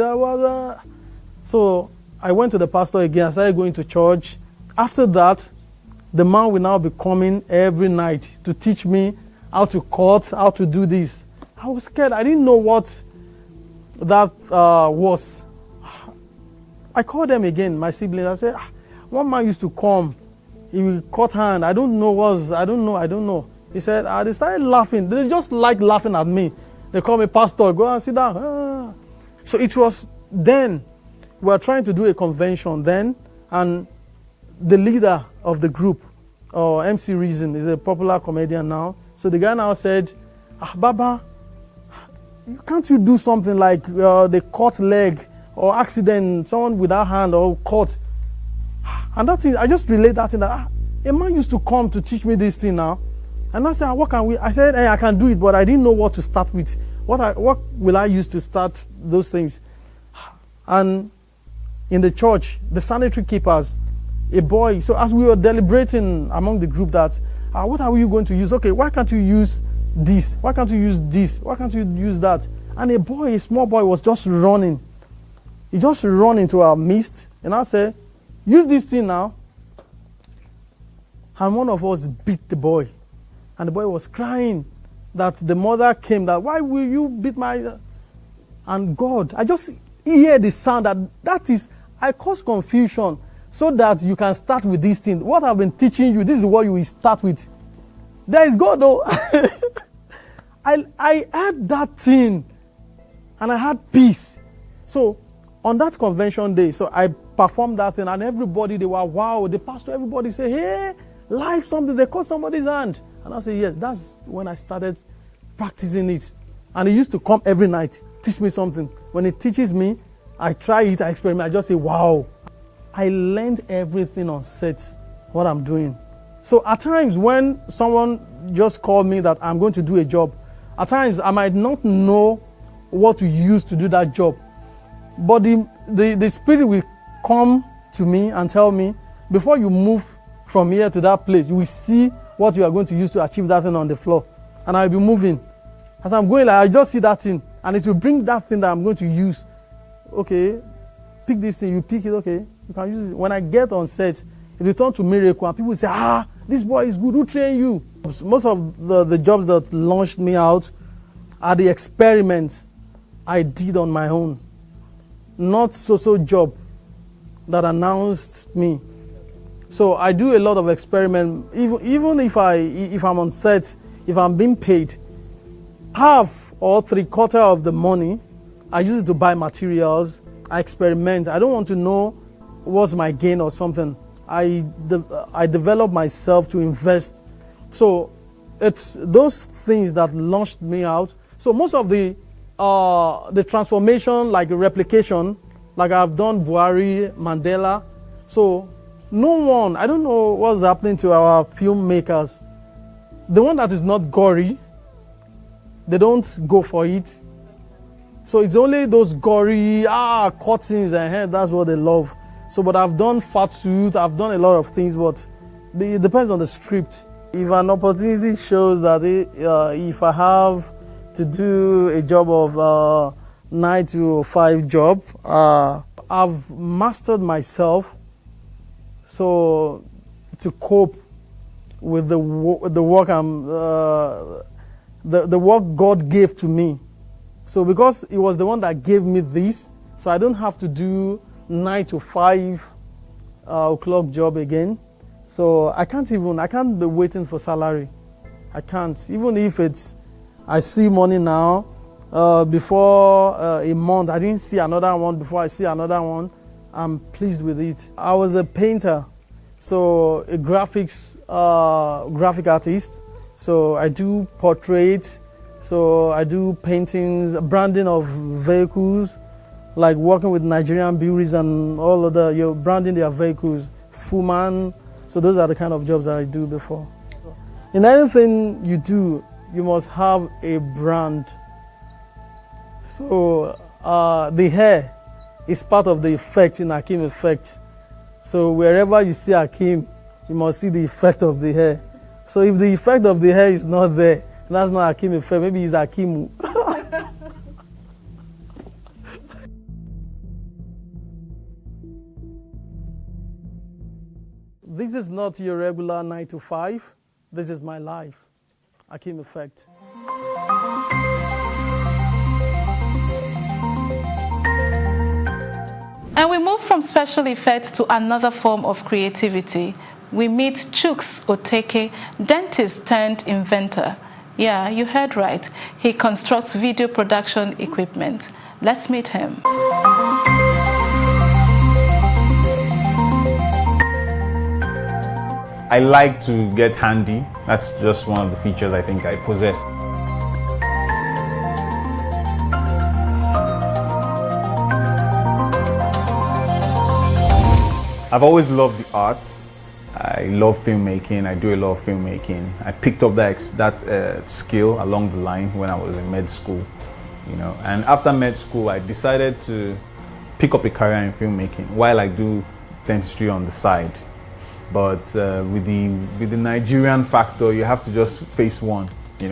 So I went to the pastor again. I started going to church. After that, the man will now be coming every night to teach me how to cut, how to do this. I was scared. I didn't know what that was. I called them again, my siblings. I said, one man used to come. He will cut hand. I don't know. He said, they started laughing. They just like laughing at me. They call me pastor, go and sit down. So it was then, we were trying to do a convention then, and the leader of the group, MC Reason, is a popular comedian now. So the guy now said, Baba, can't you do something like the cut leg or accident, someone without hand or cut? And that thing, I just relate that thing that a man used to come to teach me this thing now. And I said, what can we? I said, hey, I can do it, but I didn't know what to start with. What will I use to start those things? And in the church, the sanitary keepers, a boy, so as we were deliberating among the group that, what are you going to use? Okay, why can't you use this? Why can't you use this? Why can't you use that? And a small boy was just running. He just ran into our midst, and I said, use this thing now. and one of us beat the boy. And the boy was crying that the mother came, that why will you beat my... And God, I just hear the sound that is, I cause confusion so that you can start with these things. What I've been teaching you, this is what you will start with. There is God though. I had that thing and I had peace. So on that convention day, so I performed that thing and everybody, they were, wow, the pastor, everybody said, hey, life something, they caught somebody's hand. And I said, yes, that's when I started practicing it. And he used to come every night, teach me something. When he teaches me, I try it, I experiment, I just say, wow. I learned everything on set, what I'm doing. So at times when someone just called me that I'm going to do a job, at times I might not know what to use to do that job. But the Spirit will come to me and tell me, before you move from here to that place, you will see what you are going to use to achieve that thing on the floor. And I'll be moving. As I'm going, I just see that thing, and it will bring that thing that I'm going to use. Okay, pick this thing, you pick it, okay, you can use it. When I get on set, it will turn to miracle, and people say, this boy is good, who trained you? Most of the jobs that launched me out are the experiments I did on my own. Not so job that announced me. So I do a lot of experiment. Even if I'm on set, if I'm being paid, half or 3/4 of the money, I use it to buy materials. I experiment. I don't want to know what's my gain or something. I develop myself to invest. So it's those things that launched me out. So most of the transformation, like replication, like I've done Buhari, Mandela. So no one, I don't know what's happening to our filmmakers. The one that is not gory, they don't go for it. So it's only those gory, cutscenes and that's what they love. So, but I've done fat suit, I've done a lot of things, but it depends on the script. If an opportunity shows that if I have to do a job of 9 to 5 job, I've mastered myself so to cope with the work the work God gave to me. So because it was the one that gave me this, so I don't have to do 9 to 5 o'clock job again. So I can't be waiting for salary. I can't. Even if I see money now, before a month, I didn't see another one, before I see another one, I'm pleased with it. I was a painter, so a graphic artist. So I do portraits, so I do paintings, branding of vehicles, like working with Nigerian breweries and all of you're branding their vehicles, Fuman. So those are the kind of jobs that I do before. In anything you do, you must have a brand. So the hair is part of the effect in Hakeem effect. So wherever you see Hakeem, you must see the effect of the hair. So if the effect of the hair is not there, that's not Hakeem effect, maybe it's Hakeem. This is not your regular 9 to 5. This is my life. Hakeem effect.
And we move from special effects to another form of creativity. We meet Chuks Oteke, dentist turned inventor. Yeah, you heard right. He constructs video production equipment. Let's meet him.
I like to get handy. That's just one of the features I think I possess. I've always loved the arts. I love filmmaking. I do a lot of filmmaking. I picked up that skill along the line when I was in med school, And after med school, I decided to pick up a career in filmmaking while I do dentistry on the side. But with the Nigerian factor, you have to just face one,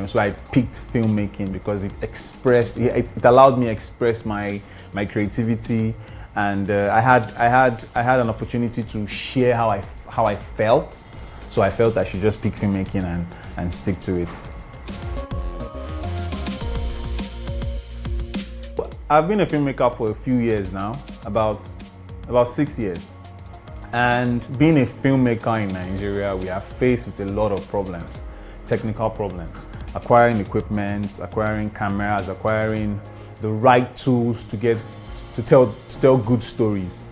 So I picked filmmaking because it allowed me to express my creativity, and I had an opportunity to share how I felt. So So I felt I should just pick filmmaking and stick to it. I've been a filmmaker for a few years now, about 6 years. And being a filmmaker in Nigeria, we are faced with a lot of problems, technical problems. Acquiring equipment, acquiring cameras, acquiring the right tools to tell good stories.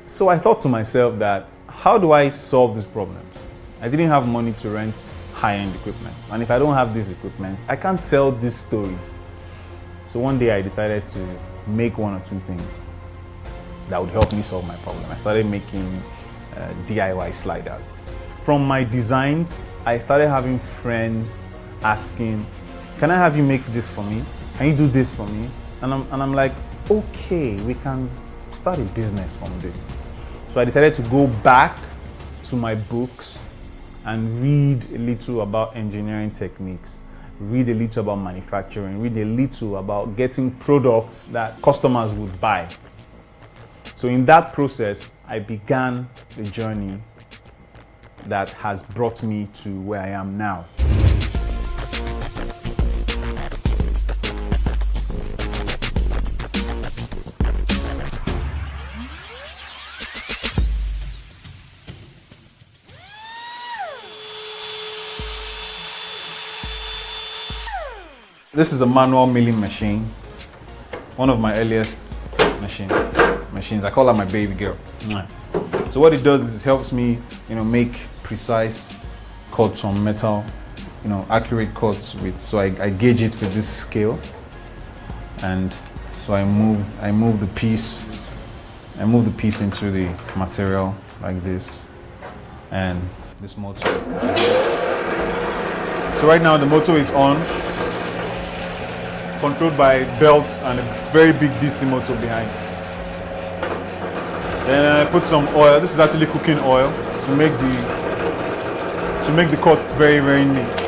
So I thought to myself that, how do I solve these problems? I didn't have money to rent high-end equipment. And if I don't have this equipment, I can't tell these stories. So one day I decided to make one or two things that would help me solve my problem. I started making DIY sliders. From my designs, I started having friends asking, can I have you make this for me? Can you do this for me? And I'm like, okay, we can start a business from this. So I decided to go back to my books and read a little about engineering techniques, read a little about manufacturing, read a little about getting products that customers would buy. So in that process, I began the journey that has brought me to where I am now. This is a manual milling machine, one of my earliest machines. I call her my baby girl. So what it does is it helps me, make precise cuts on metal, accurate cuts with. So I gauge it with this scale, and so I move the piece into the material like this, and this motor. So right now the motor is on, controlled by belts and a very big DC motor behind. Then I put some oil. This is actually cooking oil to make the cuts very, very neat.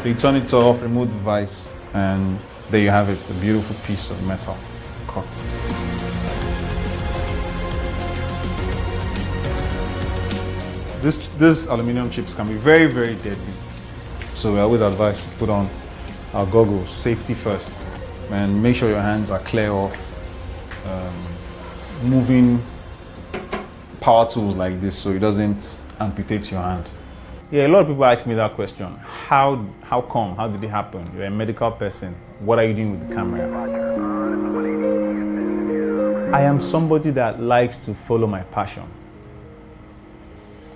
So you turn it off, remove the vise, and there you have it, a beautiful piece of metal cut. These aluminum chips can be very, very deadly. So we always advise to put on our goggles, safety first, and make sure your hands are clear of moving power tools like this so it doesn't amputate your hand. Yeah, a lot of people ask me that question. How come? How did it happen? You're a medical person. What are you doing with the camera? I am somebody that likes to follow my passion.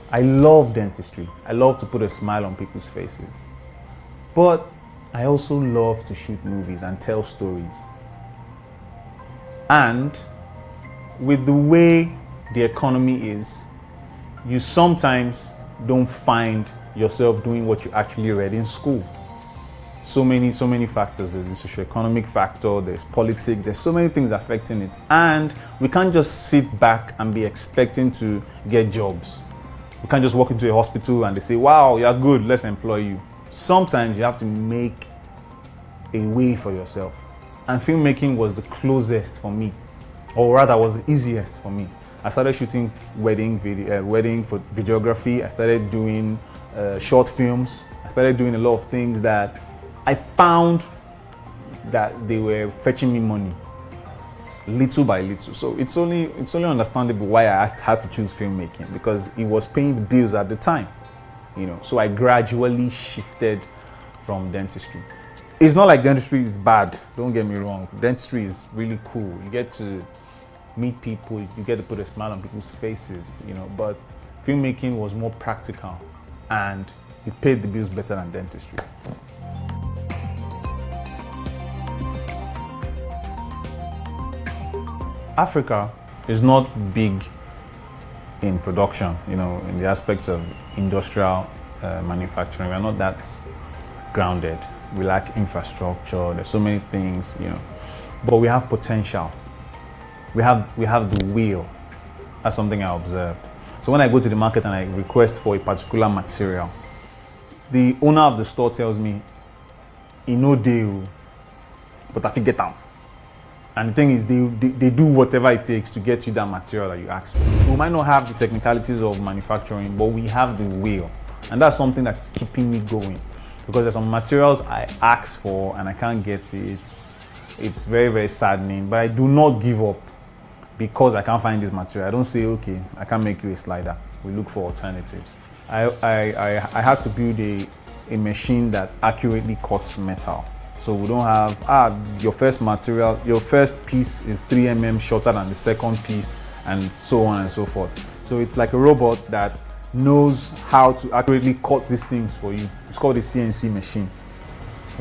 I love dentistry. I love to put a smile on people's faces. But I also love to shoot movies and tell stories. And with the way the economy is, you sometimes don't find yourself doing what you actually read in school. So many factors. There's the socioeconomic factor, there's politics, there's so many things affecting it. And we can't just sit back and be expecting to get jobs. We can't just walk into a hospital and they say, wow, you're good, let's employ you. Sometimes you have to make a way for yourself. And filmmaking was the closest for me, or rather was the easiest for me. I started shooting wedding for videography. I started doing short films. I started doing a lot of things that I found that they were fetching me money, little by little. So it's only understandable why I had to choose filmmaking, because it was paying the bills at the time. So I gradually shifted from dentistry. It's not like dentistry is bad, don't get me wrong. Dentistry is really cool. You get to meet people, you get to put a smile on people's faces, but filmmaking was more practical and it paid the bills better than dentistry. Africa is not big in production, in the aspects of industrial manufacturing. We're not that grounded. We lack infrastructure. There's so many things, but we have potential. We have the will. That's something I observed. So when I go to the market and I request for a particular material, the owner of the store tells me, "In no deal, but I fit get down." And the thing is, they do whatever it takes to get you that material that you ask for. We might not have the technicalities of manufacturing, but we have the will. And that's something that's keeping me going. Because there's some materials I ask for and I can't get it. It's very, very saddening. But I do not give up because I can't find this material. I don't say, okay, I can't make you a slider. We look for alternatives. I had to build a machine that accurately cuts metal. So we don't have, your first material, your first piece is 3 mm shorter than the second piece, and so on and so forth. So it's like a robot that knows how to accurately cut these things for you. It's called a CNC machine.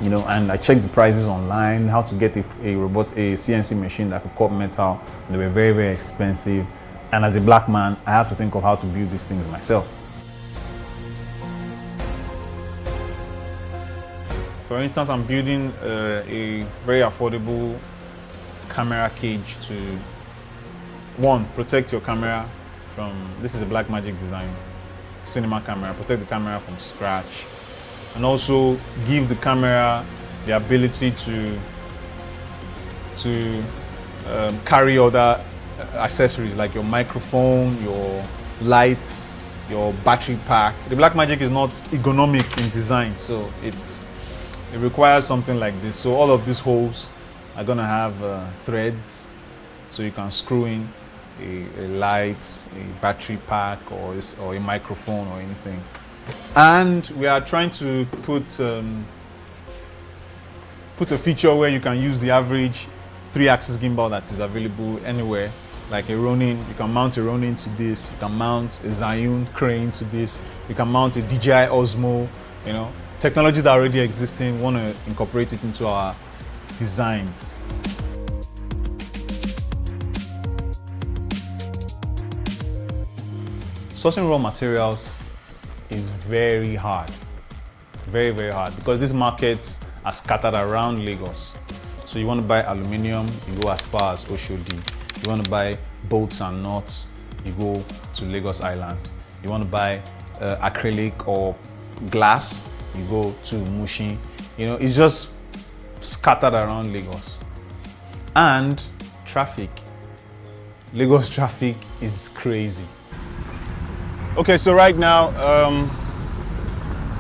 You know, and I checked the prices online, how to get a CNC machine that could cut metal. They were very, very expensive. And as a black man, I have to think of how to build these things myself. For instance, I'm building a very affordable camera cage to, one, protect your camera from, this is a Blackmagic design, cinema camera, protect the camera from scratch, and also give the camera the ability to carry other accessories like your microphone, your lights, your battery pack. The Blackmagic is not ergonomic in design, so it requires something like this. So all of these holes are gonna have threads, so you can screw in a light, a battery pack, or a microphone or anything. And we are trying to put a feature where you can use the average 3-axis gimbal that is available anywhere, like a Ronin. You can mount a Ronin to this, you can mount a Zhiyun crane to this, you can mount a DJI Osmo, you know. Technology that already existing, want to incorporate it into our designs. Sourcing raw materials is very hard, very, very hard, because these markets are scattered around Lagos. So you want to buy aluminium, you go as far as Oshodi. You want to buy bolts and nuts, you go to Lagos Island. You want to buy acrylic or glass, you go to Mushin. You know, it's just scattered around Lagos. And traffic. Lagos traffic is crazy. Okay, so right now,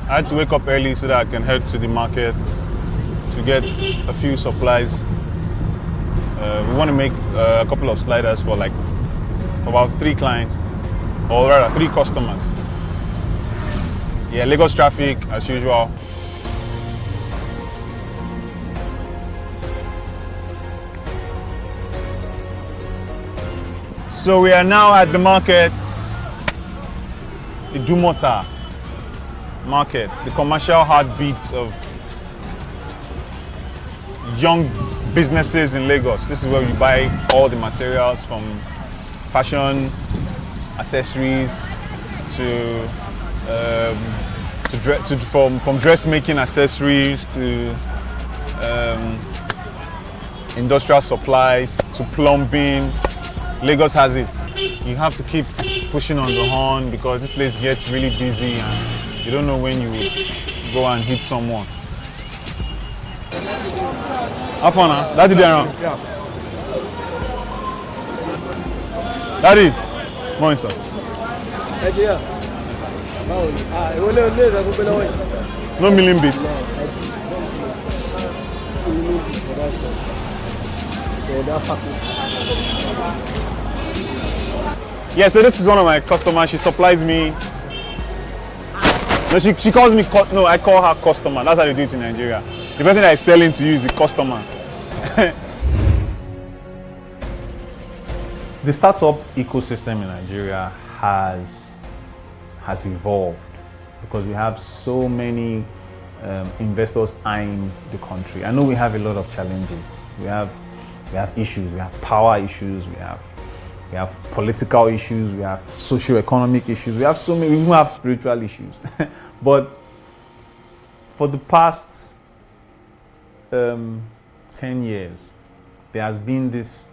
I had to wake up early so that I can head to the market to get a few supplies. We want to make a couple of sliders for like about 3 clients, or rather 3 customers. Yeah, Lagos traffic as usual. So we are now at the market, the Dumota market, the commercial heartbeat of young businesses in Lagos. This is where we buy all the materials, from fashion, accessories, from dressmaking accessories to industrial supplies to plumbing. Lagos has it. You have to keep pushing on the horn because this place gets really busy and you don't know when you will go and hit someone. Have fun, huh? Daddy there around. Daddy, morning, sir. No milling bits. Yeah, so this is one of my customers. She supplies me. No, she calls me, no, I call her customer. That's how they do it in Nigeria. The person that is selling to you is the customer. The startup ecosystem in Nigeria has evolved because we have so many investors eyeing the country. I know we have a lot of challenges. We have issues. We have power issues. We have political issues. We have socio-economic issues. We have so many. We even have spiritual issues. But for the past 10 years, there has been this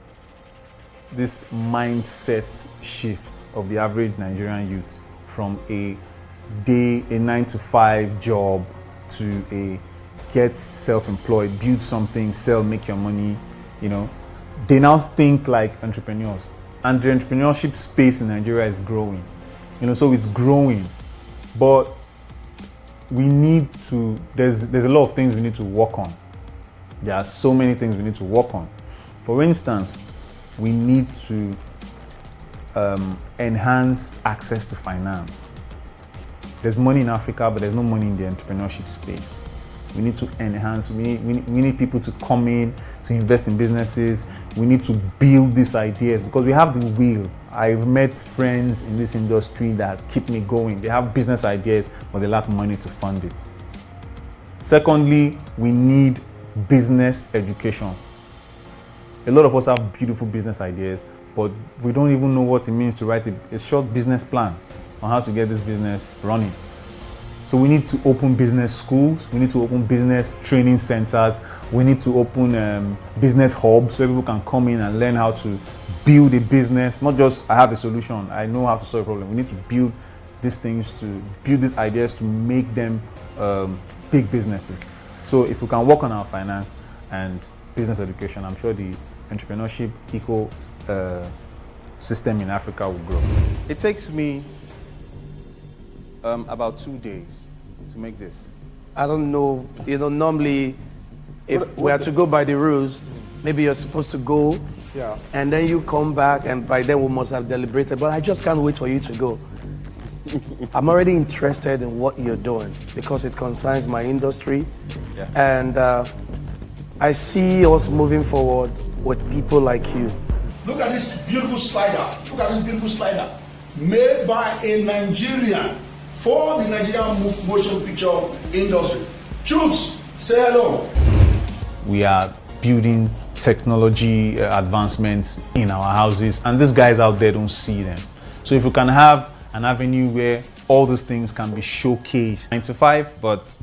mindset shift of the average Nigerian youth from a 9-to-5 job to a get self-employed, build something, sell, make your money, you know. they now think like entrepreneurs. And the entrepreneurship space in Nigeria is growing. So it's growing. But we need to, there's a lot of things we need to work on. There are so many things we need to work on. For instance, we need to enhance access to finance. There's money in Africa, but there's no money in the entrepreneurship space. We need to enhance, we need people to come in, to invest in businesses. We need to build these ideas because we have the will. I've met friends in this industry that keep me going. They have business ideas, but they lack money to fund it. Secondly, we need business education. A lot of us have beautiful business ideas, but we don't even know what it means to write a short business plan on how to get this business running. So we need to open business schools, we need to open business training centers, we need to open business hubs where people can come in and learn how to build a business, not just I have a solution, I know how to solve a problem. We need to build these things, to build these ideas to make them big businesses. So if we can work on our finance and business education, I'm sure the entrepreneurship system in Africa will grow. It takes me about 2 days to make this.
I don't know, normally if we are to go by the rules, maybe you're supposed to go and then you come back and by then we must have deliberated, but I just can't wait for you to go. I'm already interested in what you're doing because it concerns my industry and I see us moving forward with people like you.
Look at this beautiful slider. Look at this beautiful slider. Made by a Nigerian for the Nigerian motion picture industry. Chooks, say hello.
We are building technology advancements in our houses, and these guys out there don't see them. So if we can have an avenue where all these things can be showcased, 9 to 5, but